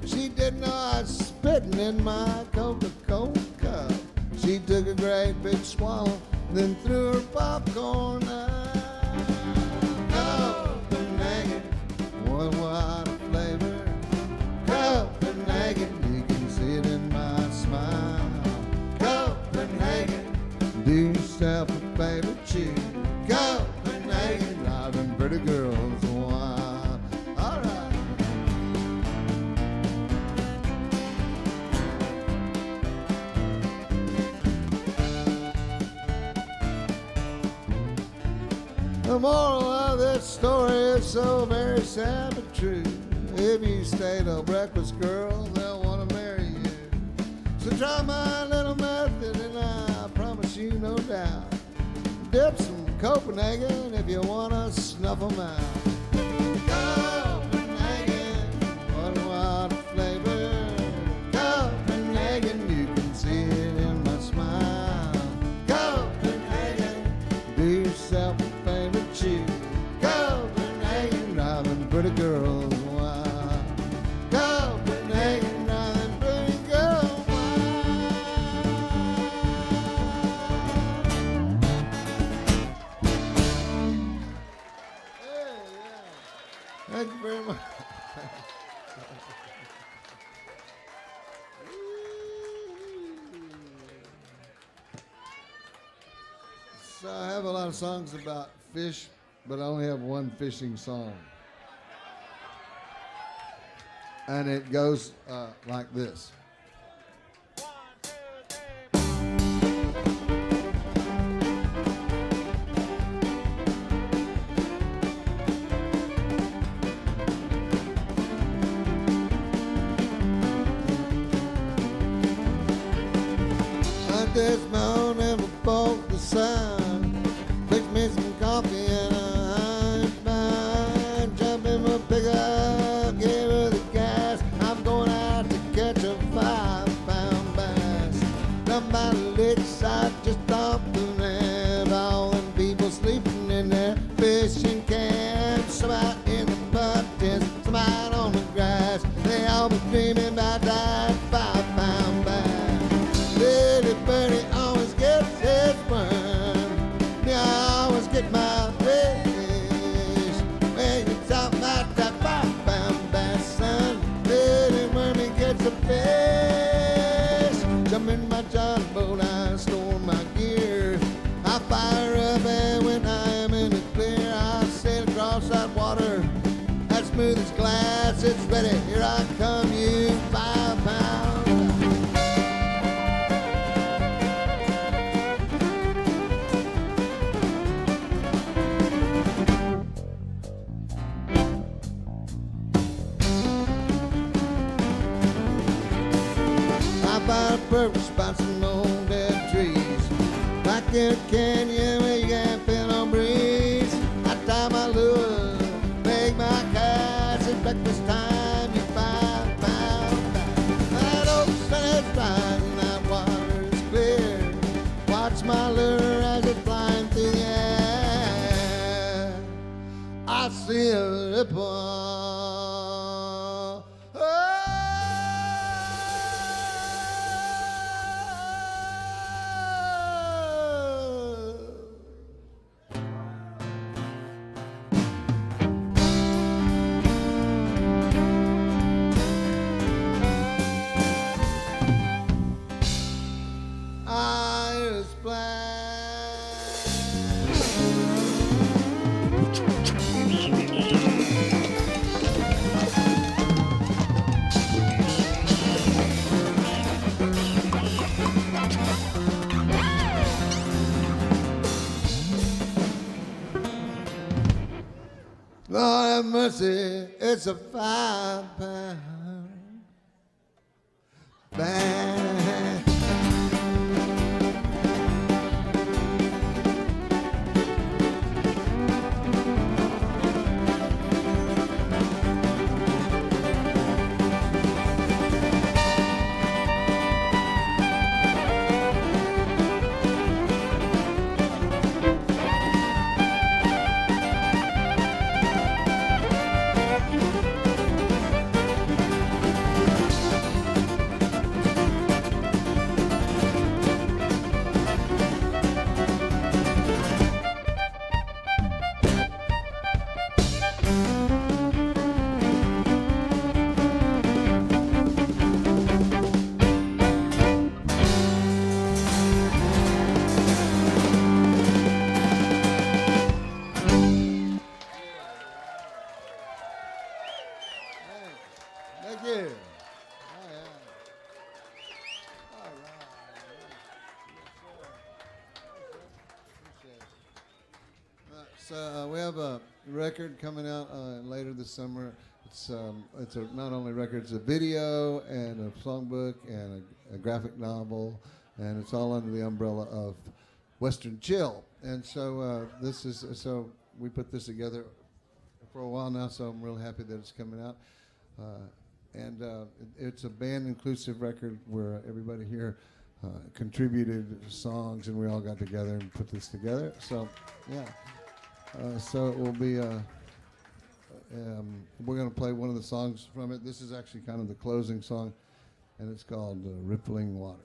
She didn't know I was spitting in my Coca-Cola cup. She took a great big swallow, then threw her popcorn out. Copenhagen, what a flavor. Copenhagen, you can see it in my smile. Copenhagen, do yourself a favor, cheap. Copenhagen, driving pretty girls wild. All right. The moral of this story is so very sad but true. If you stay till breakfast, girls, they'll want to marry you. So try my little method and I promise you no doubt. Dip some Copenhagen if you want to snuff 'em out. Copenhagen, what a flavor. Copenhagen, you can see it in my smile. Copenhagen, do yourself a favor, cheap. Copenhagen, driving pretty girls wild. Copenhagen, driving pretty girls wild. Hey, yeah. Thank you very much. So I have a lot of songs about fish, but I only have one fishing song. And it goes like this. This morning before the sun, fix me some coffee and a high five. Jump in my pickup, give her the gas. I'm going out to catch a 5-pound bass. Down by the lakeside, just off the net. All them people sleeping in their fishing camps. Somebody in the butt tents, somebody bass. They all be dreaming about that 5-pound bass. Little birdie always gets his worm. Me, I always get my fish. When you talk about that 5-pound bass, son, little wormy gets a fish. Jump in my John boat, I store my gear. I fire up, and when I am in the clear, I sail across that water as smooth as glass. It's ready, here I come, you 5-pound. I find a perfect spot, some old dead trees, back in a canyon where you can't feel no breeze. I tie my lure, make my cast. It's breakfast time, you 5-pound bass. That old sun is rising, that water is clear. Watch my lure as it's flying through the air. I see a ripple. I splash. Lord have mercy, it's a 5-pound bass. Thank you. Oh, yeah. All right. So we have a record coming out later this summer. It's not only a record, it's a video and a songbook and a graphic novel, and it's all under the umbrella of Western Chill. And so so we put this together for a while now, so I'm really happy that it's coming out. And it's a band-inclusive record where everybody here contributed songs, and we all got together and put this together. So, yeah. So it will be, we're going to play one of the songs from it. This is actually kind of the closing song, and it's called Rippling Waters.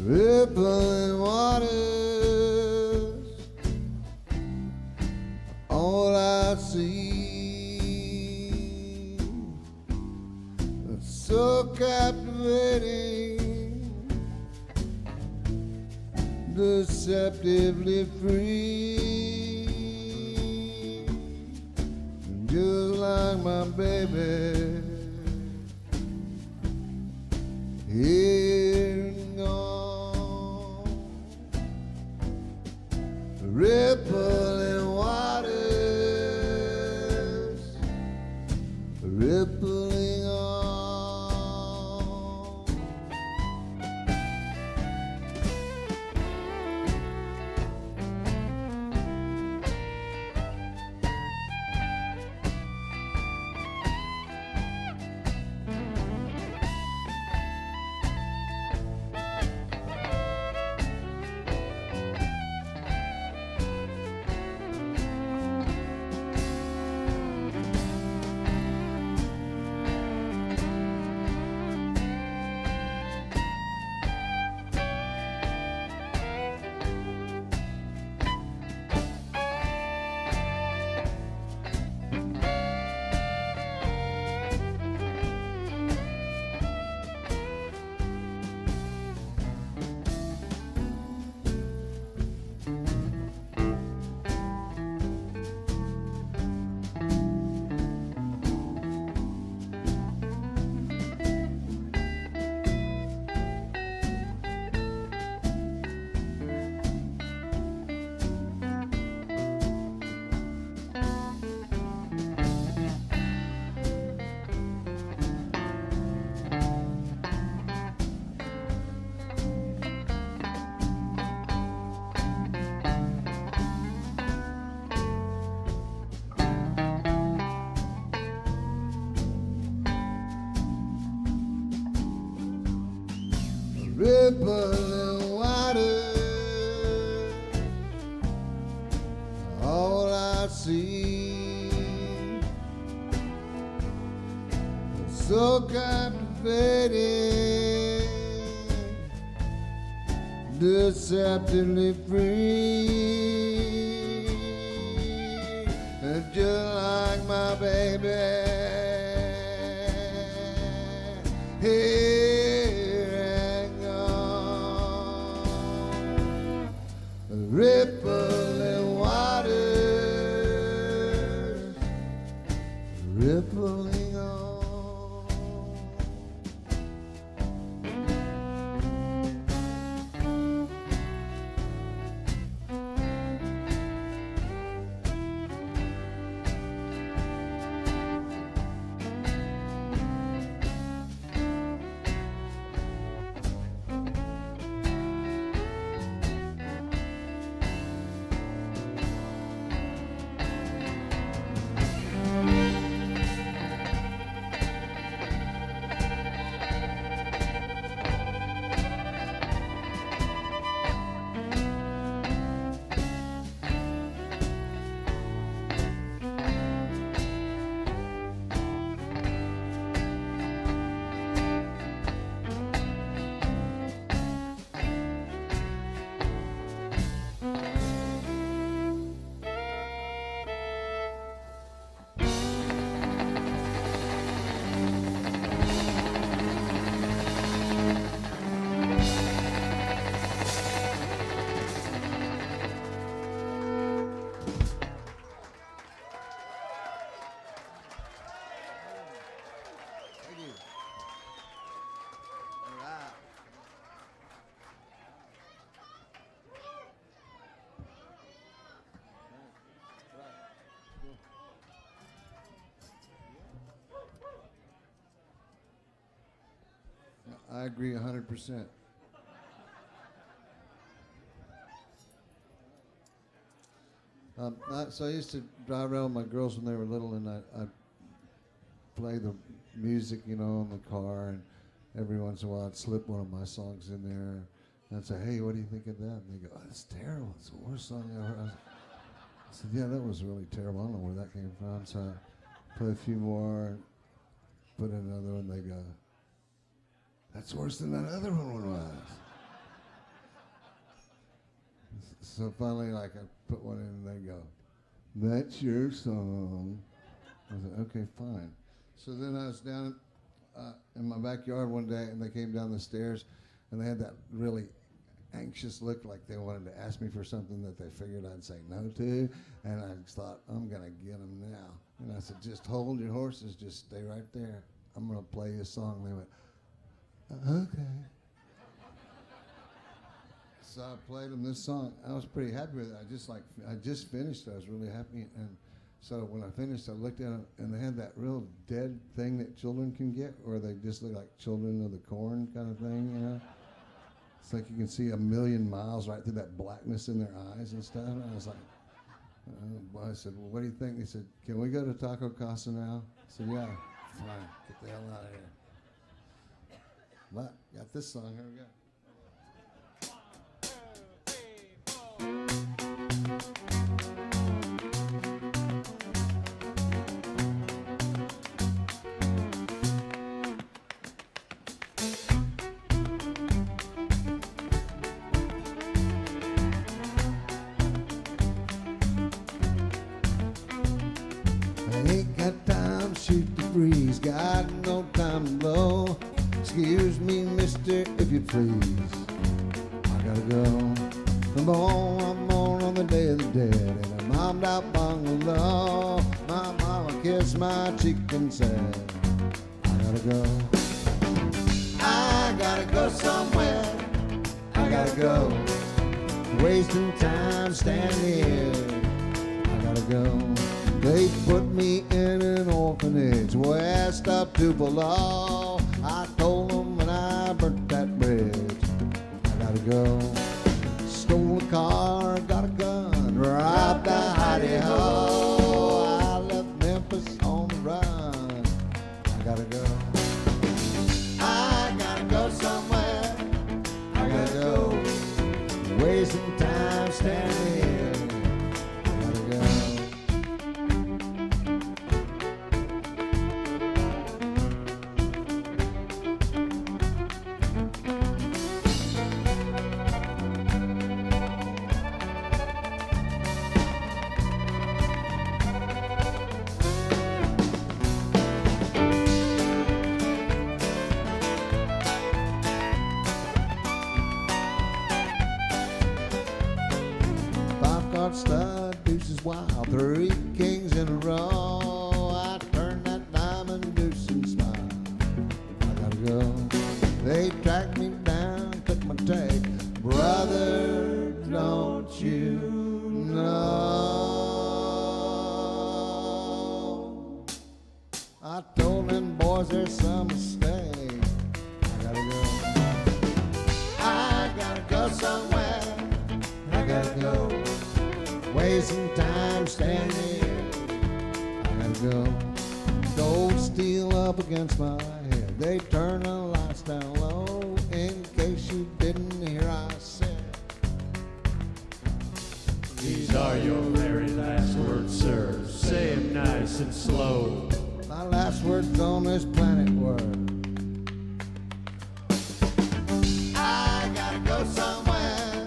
Rippling waters, all I see, it's so captivating, deceptively free. like my baby. Here and gone, rippling waters, rippling on. Rippling water, all I see, so captivating, deceptively free, and just like my baby. Rippling waters, rippling on. I agree 100%. So I used to drive around with my girls when they were little, and I'd play the music, you know, in the car, and every once in a while I'd slip one of my songs in there, and I'd say, "Hey, what do you think of that?" And they go, "Oh, that's terrible. It's the worst song ever." I said, "Yeah, that was really terrible. I don't know where that came from." So I play a few more, and put in another one. They go, "That's worse than that other one was." So finally, like, I put one in, and they go, "That's your song." I was like, "Okay, fine." So then I was down in my backyard one day, and they came down the stairs, and they had that really anxious look, like they wanted to ask me for something that they figured I'd say no to. And I just thought, I'm going to get them now. And I said, just hold your horses, just stay right there. I'm going to play you a song. They went, okay. So I played them this song. I was pretty happy with it. I just finished. I was really happy. And so when I finished, I looked at them, and they had that real dead thing that children can get, where they just look like children of the corn kind of thing, you know? It's like you can see a million miles right through that blackness in their eyes and stuff. And I was like, I said, well, what do you think? He said, can we go to Taco Casa now? I said, yeah, fine, get the hell out of here. But got this song, here we go. Got no time to blow. Excuse me, mister, if you please. I gotta go. I'm on the Day of the Dead in a mommed out bungalow. My mama kissed my cheek and said, I gotta go. I gotta go somewhere. I gotta go. Wasting time standing here. I gotta go. They put me in an orphanage west of Tupelo. I told them when I burnt that bridge, I gotta go. Stole a car, got a gun, robbed a hidey-ho. I left Memphis on the run. I gotta go. I gotta go somewhere. I gotta go. Wasting time standing here. I gotta go. Stud, deuces wild, 3 kings in a row. I turned that diamond deuce and smile. I gotta go. They tracked me down, took my take. Brother, don't you know? I told them boys there's some mistake. I gotta go. I gotta go somewhere. I gotta go. Wasting time standing here. I gotta go. Gold steel up against my head. They turn the lights down low. In case you didn't hear, I said, these are your very last words, sir. Say them nice and slow. My last words on this planet were, I gotta go somewhere.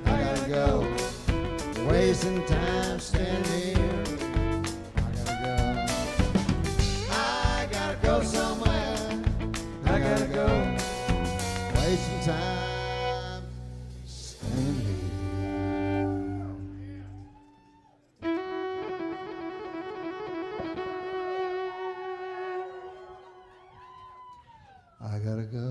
I gotta go. Wasting time standing here. I gotta go. I gotta go somewhere. I gotta go. Wasting time standing here. I gotta go.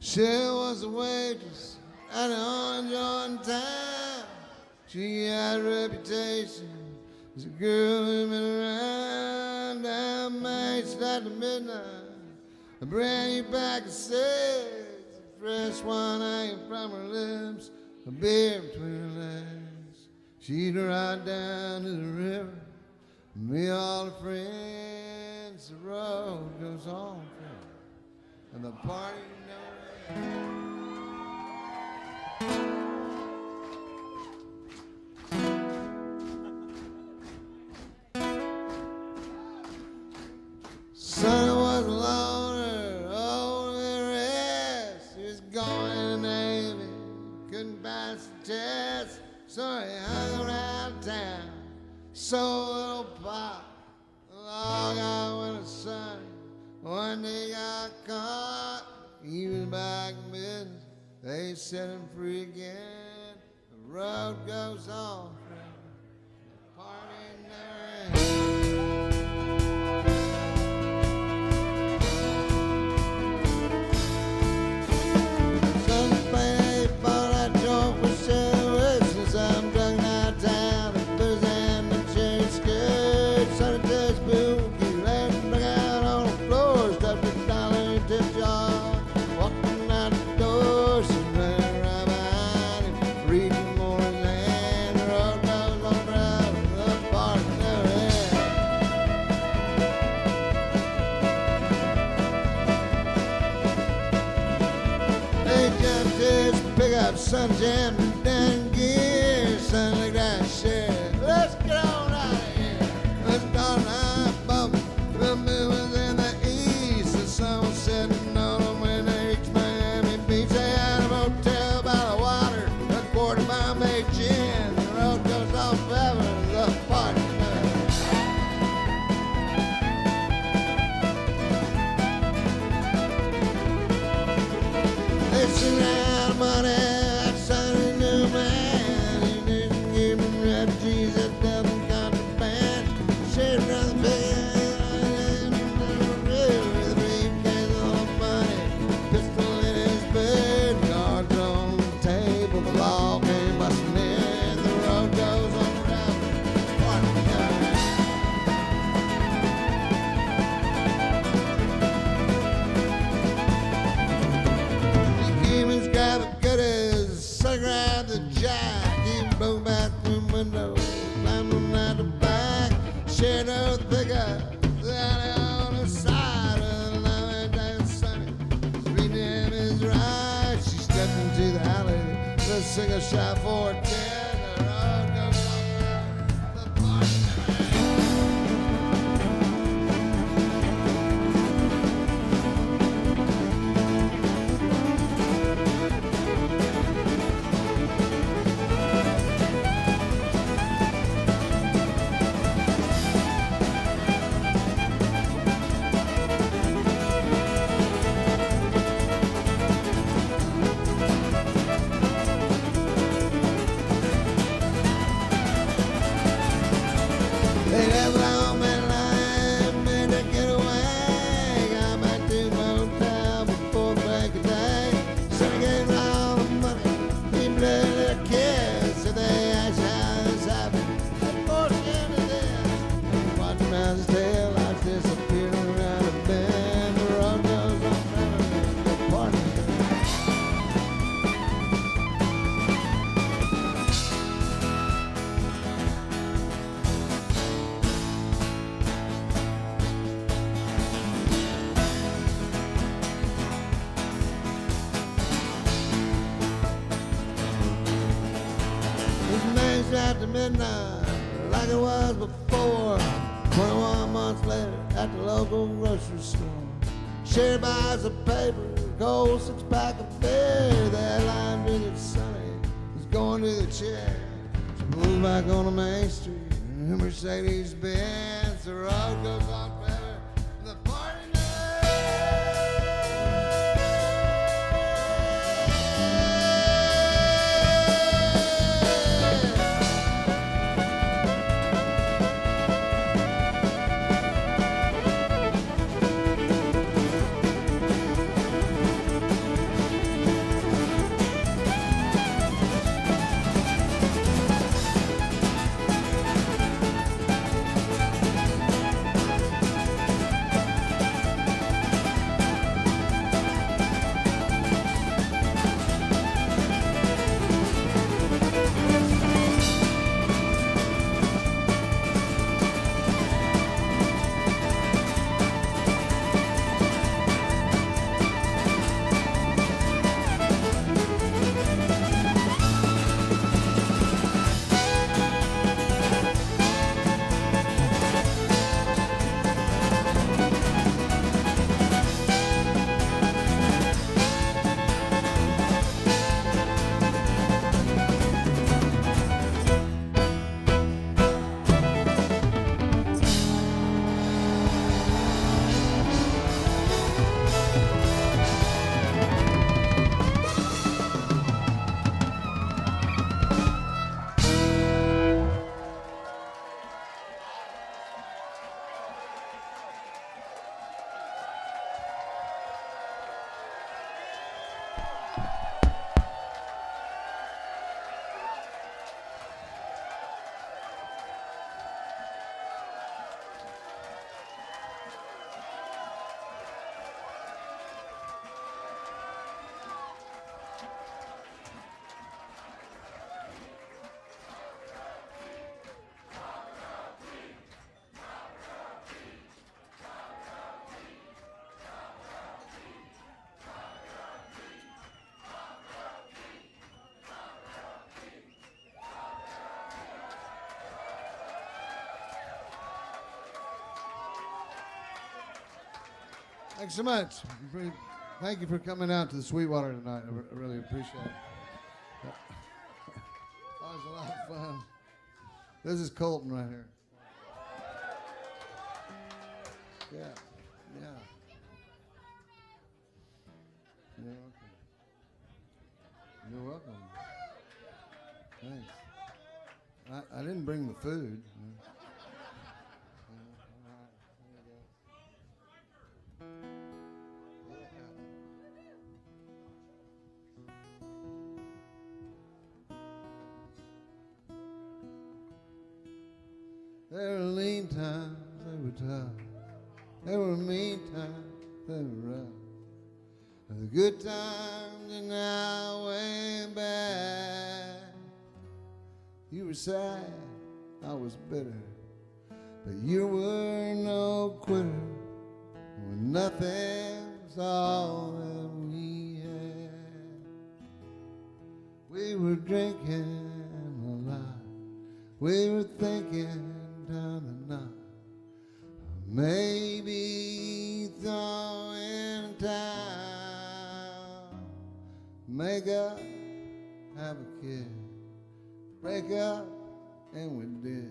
She was a waitress at an orange on time. She had a reputation as a girl who'd been around. Down Main Street after midnight, a brand new pack of cigs, a fresh one hanging from her lips, a beer between her legs. She'd ride down to the river, me all her friends. The road goes on forever, and the party never ends. Sonny was a loner, old and rest. He was going in the Navy, couldn't pass the test, so he hung around town, sold a little pot, long out when the sun. One day he got caught, he was back in business. They set him free again. The road goes on forever, the party never ends. Sun jam down gear, son, look that shit. Let's get on out of here. Let's start night bumping. The moon was in the east. The sun was setting on them when they reached Miami Beach. They had a motel by the water, a quarter mile made gin. The road goes on forever, the party never ends. They sing out money. Sing a shot for 10, the road goes on forever, the party after midnight, like it was before. 21 months later, at the local grocery store, Sherry buys a paper, gold 6-pack of beer. That line drinking Sonny was going to the chair. She pulls back on the Main Street, and her Mercedes Benz. The road goes on forever, the party Thanks so much. Thank you for coming out to the Sweetwater tonight. I really appreciate it. That was a lot of fun. This is Colton right here. Yeah, yeah. You're welcome. You're welcome. Thanks. I didn't bring the food. There were lean times, they were tough. There were mean times, they were rough. The good times are now way back. You were sad, I was bitter, but you were no quitter. When nothing's all that we had, we were drinking a lot. We were thinking down the night, maybe throwing town, make up, have a kid, break up, and we did,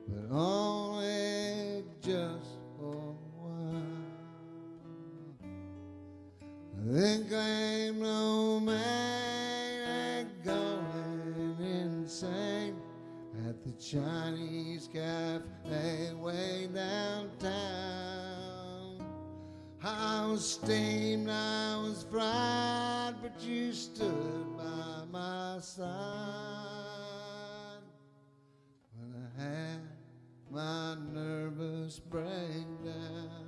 but only just for a while. Then came no man going insane at the Chinese cafe way downtown. I was steamed, I was fried, but you stood by my side when I had my nervous breakdown.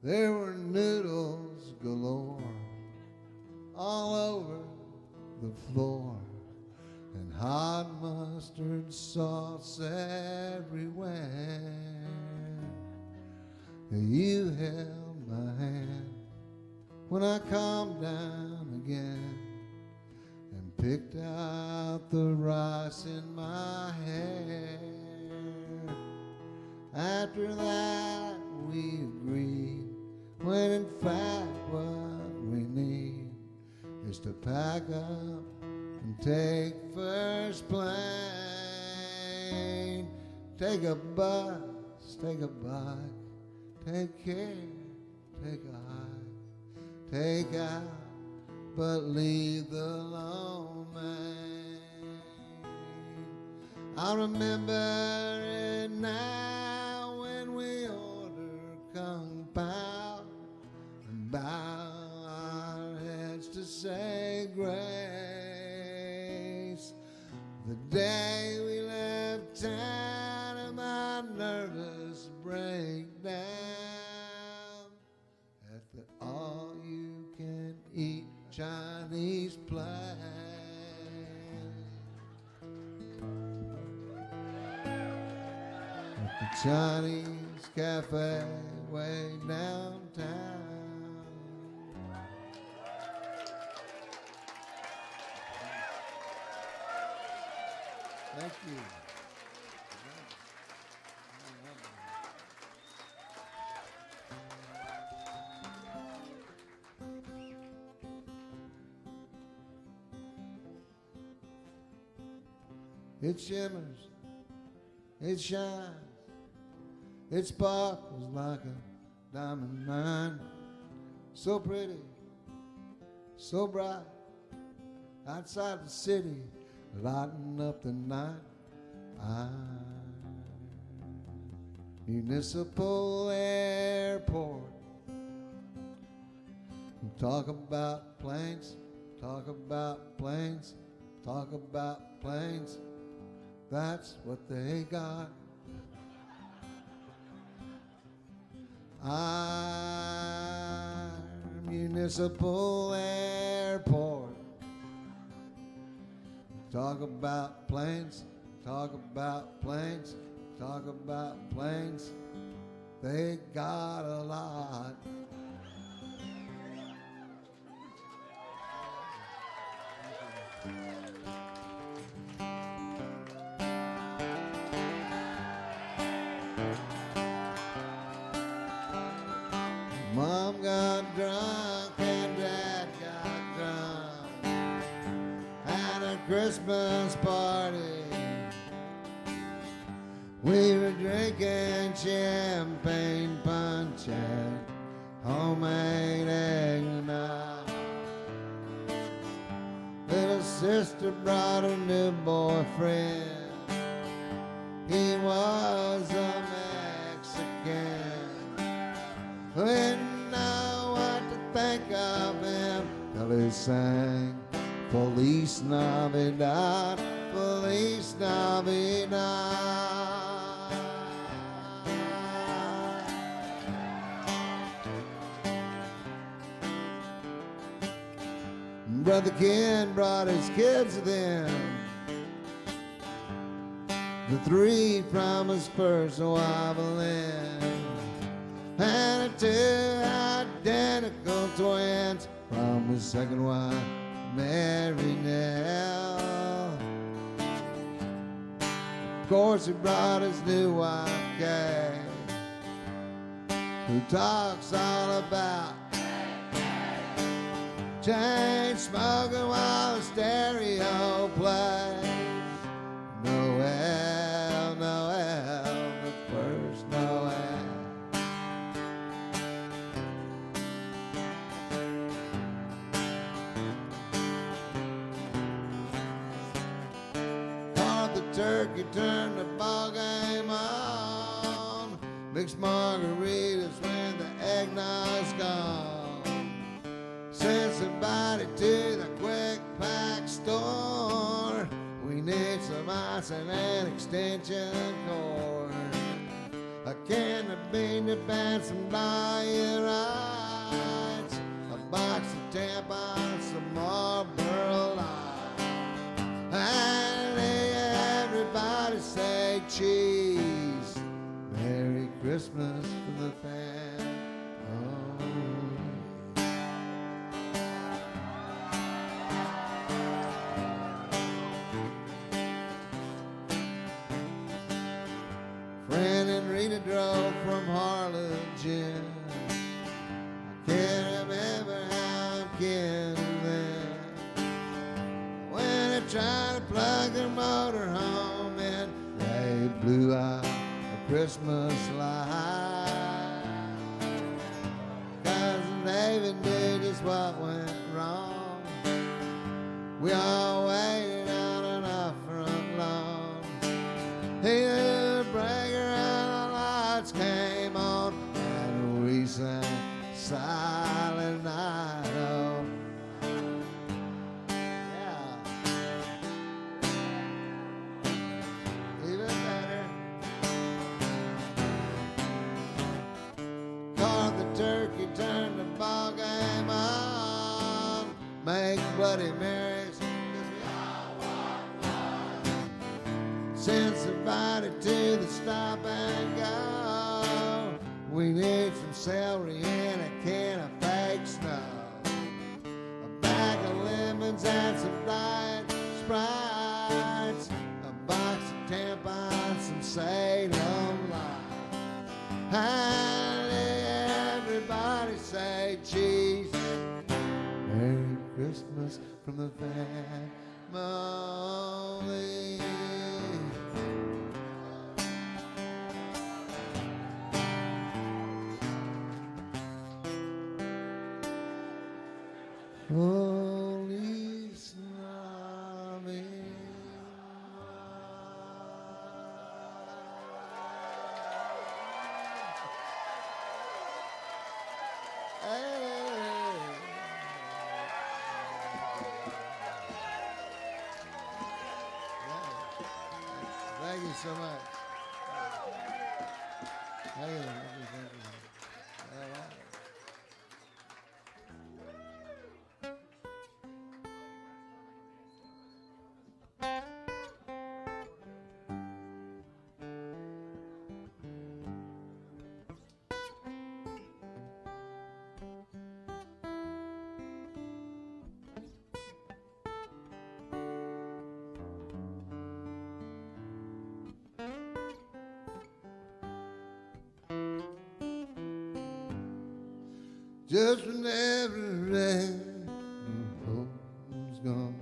There were noodles galore all over the floor, and hot mustard sauce everywhere. You held my hand when I calmed down again and picked out the rice in my hair. After that we agreed, when in fact what we need is to pack up and take first plane. Take a bus, take a bike, take care, take a hike, take out, but leave the lone man. I remember it now when we order Kung Pao and bow our heads to say grace. The day we left town and my nervous breakdown at the all-you-can-eat Chinese place. At the Chinese cafe way downtown. Thank you. It shimmers, it shines, it sparkles like a diamond mine. So pretty, so bright, outside the city, lighting up the night. Municipal airport. Talk about planes, talk about planes, talk about planes. That's what they got. Our municipal airport. Talk about planes, talk about planes, talk about planes. They got a lot. drunk and Dad got drunk at a Christmas party. We were drinking champagne punch and homemade eggnog. Little sister brought her new boyfriend. He was a Mexican. We didn't know what to think of him till he sang Feliz Navidad, Feliz Navidad. Brother Ken brought his kids with him. The three from his first wife, Lynn, and the two identical twins from his second wife, Mary Nell. Of course, he brought his new wife, Kay, who talks all about chain smoking while the stereo plays. Noel, Noel, the first Noel. Caught the turkey, turned the ball game on. Mixed margaritas when the eggnog's gone. Send somebody to the quick pack store. We need some ice and an extension cord, a can of bean dip and some diet rides, a box of tampons, some Marlboro Lights, and everybody say cheese. Merry Christmas from the family. Fran and Rita drove from Harlingen. I can't remember how I'm getting there. When they tried to plug their motor home in, they blew out a Christmas light. Cousin David knew just what went wrong. We all waited out on our front lawn. He knew the breaker and the lights came on, and we sang Silent Night. Oh, yeah. Even better. Caught the turkey, turned the ball game on. Make Bloody Marys, 'cause we all want one. Send somebody to the stop and go. We need some celery and a can of fake snow, a bag of lemons and some diet Sprites, a box of tampons, some Salem Lights, and everybody say cheese. Merry Christmas from the family. Holy Snobby. Thank you so much. Thank you. All right. just when every rain was gone.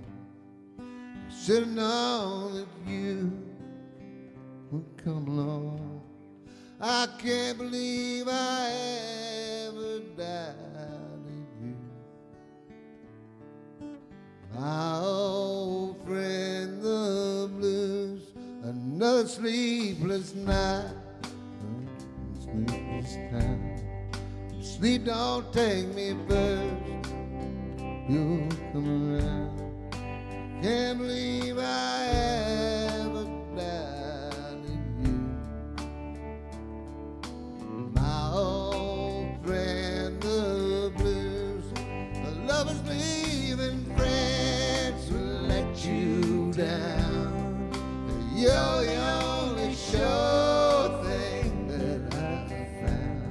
Should've known that you would come along. I can't believe I ever doubted you. My old friend, the blues, another sleepless night, sleepless time. Sleep don't take me first, you'll come around. Can't believe I ever doubted you. My old friend, the blues, the lovers leaving friends will let you down. You're the only sure thing that I've found.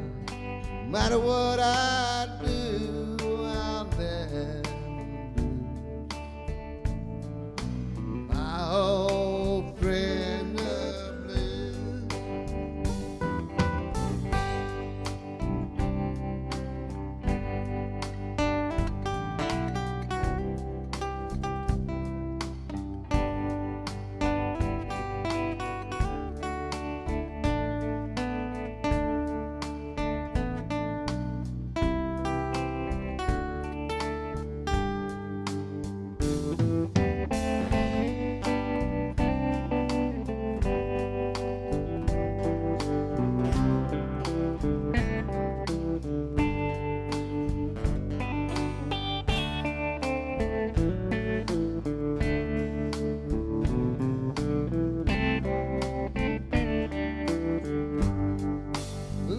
No matter what I do, I'll never lose. My old friend, the blues.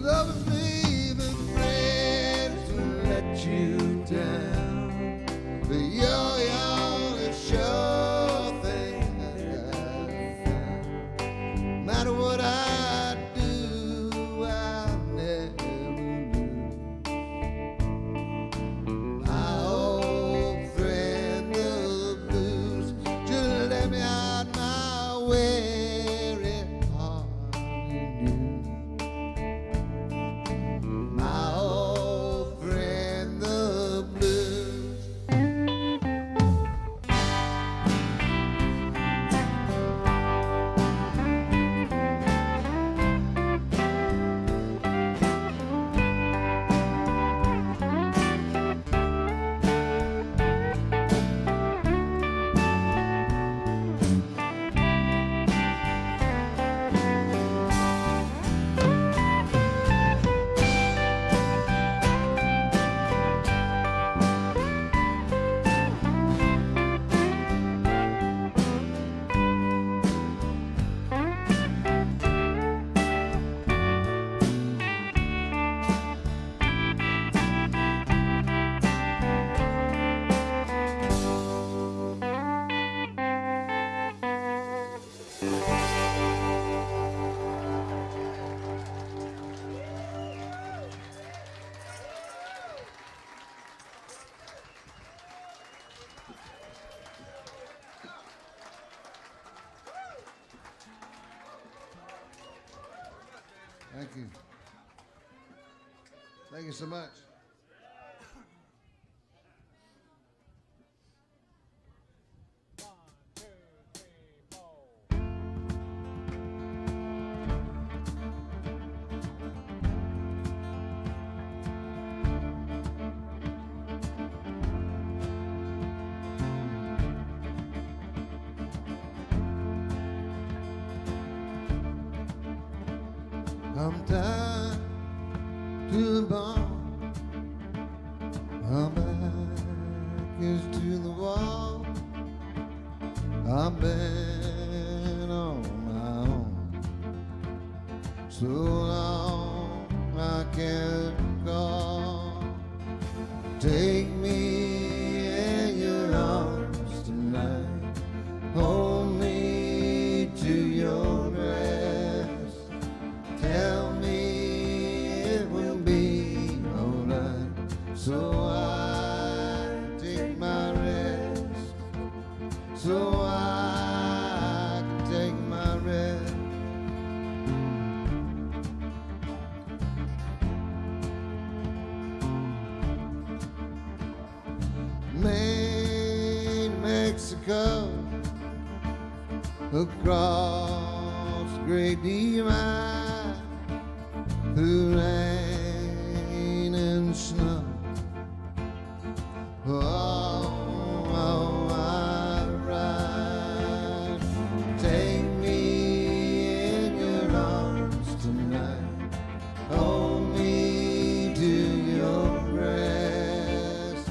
Lovers leaving friends will let you down. But you're the only sure thing that I've found. No matter what I do, I'll never lose. My old friend, the blues, just let me out my weary heart anew. My old friend, the blues. Thank you. Thank you so much. One, two, three, four. I'm tied to the bar. My back is to the wall. I've been on my own so long I can't recall. Take me in your arms tonight. Hold me to your breast. Tell me it will be alright. So I take my rest. So I can take my rest. Maine, Mexico, across the Great Divide, through rain and snow. Oh, I ride. Take me in your arms tonight. Hold me to your breast.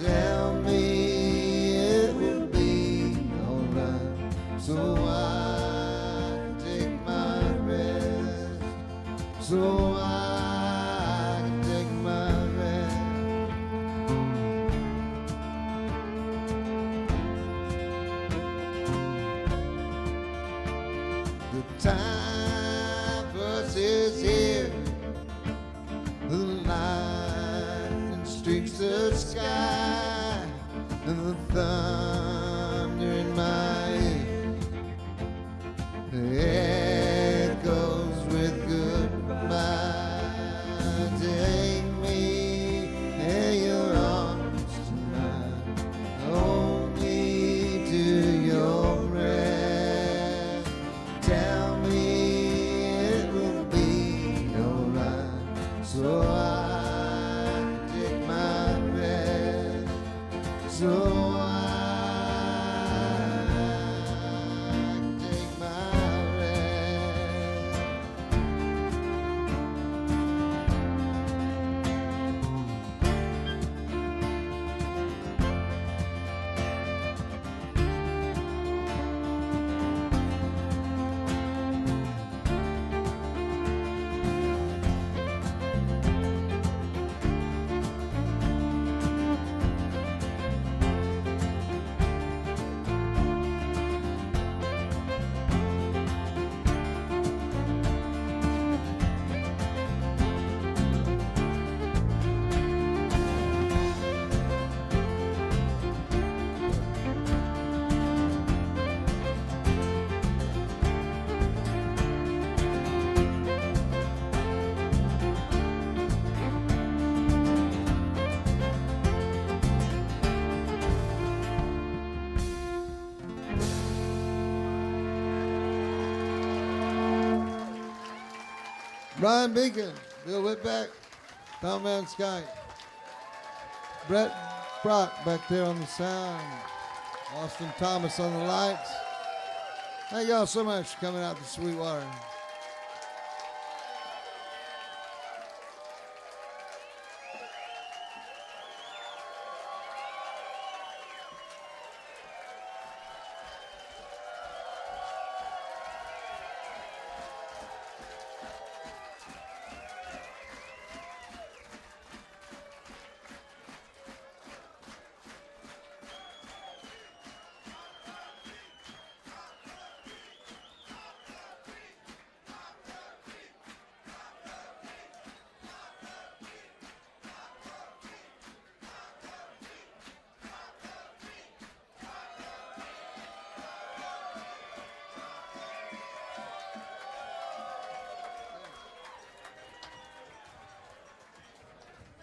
Tell me it will be alright. So I take my rest. So I can take my rest. The time for us is here. The lightning streaks the sky, and the thunder in my ear echoes with goodbye. Take me in your arms tonight. Hold me to your breast. Tell me it will be alright. So I can take my rest. So I can take my rest. Brian Beacon, Bill Whitback, Tom Van Skyke, Brett Brock back there on the sound, Austin Thomas on the lights. Thank y'all so much for coming out to Sweetwater.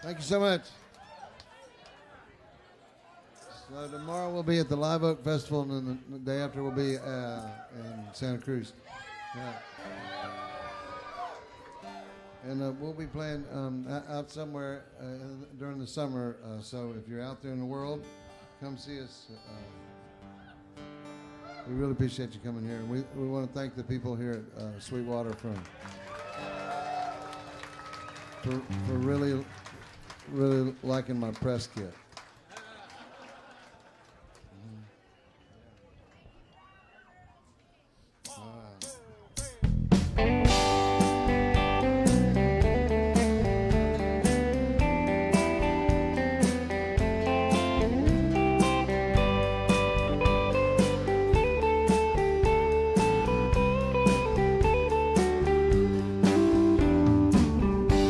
Thank you so much. So tomorrow we'll be at the Live Oak Festival, and then the day after we'll be in Santa Cruz. Yeah. And we'll be playing out somewhere during the summer. So if you're out there in the world, come see us. We really appreciate you coming here. And we want to thank the people here at Sweetwater for really liking my press kit.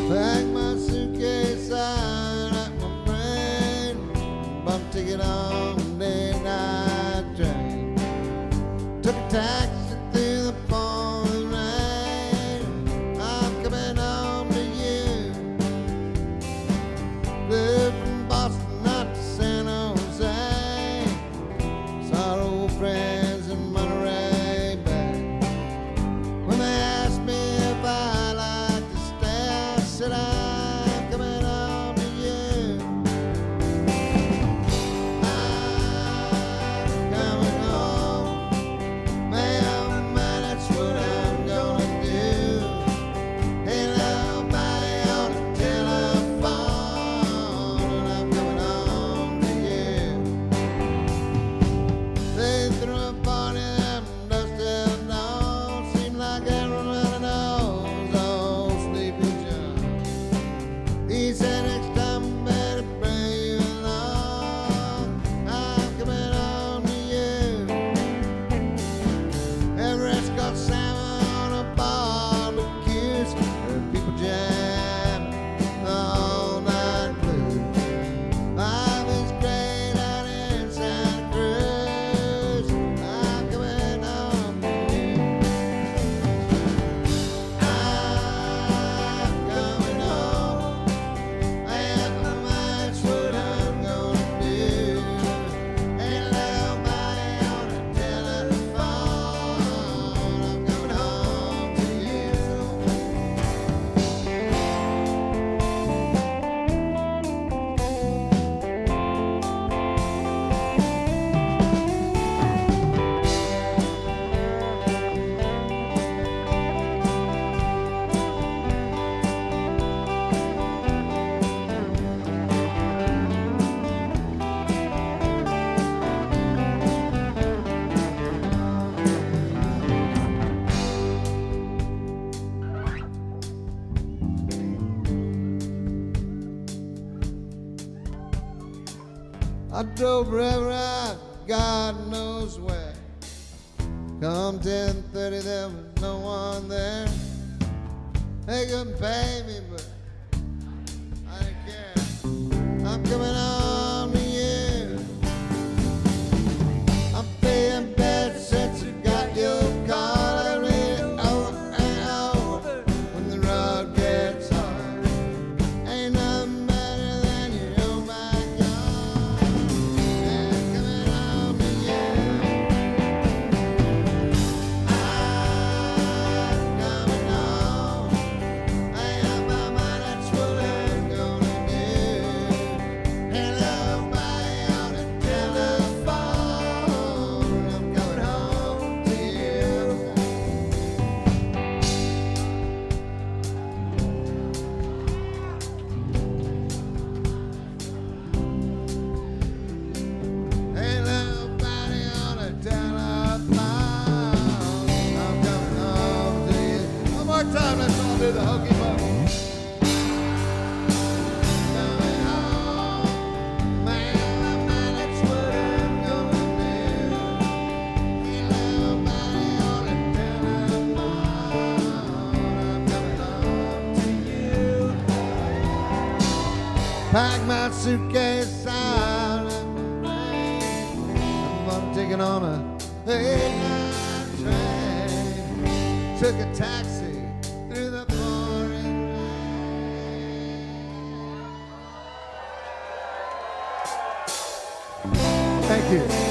Pack my suitcase, I like my brain. Bump ticket on the day-night train. Took a taxi through the pouring rain. I'm coming home to you. Flew from Boston out to San Jose. I drove forever, God knows where. Come 10:30, there was no one there. They couldn't pay me, but I didn't care. I'm coming home to you. I'm paying bad since you got your car. I read it over and over when the road gets hard. Ain't nothing better than you, oh my God. And coming home to you. I'm coming home. I have my mind, that's what I'm gonna do. Hello, nobody on the telephone. I'm coming home to you. Ain't nobody on the telephone. I'm coming home to you. One more time, let's all do the hokey pokey. Coming home, man, that's what I'm gonna do. Ain't nobody on the telephone. I'm coming home to you. Pack my suitcase out of the rain. I'm gonna take it on a late-night train. Took a taxi through the pouring rain. Thank you.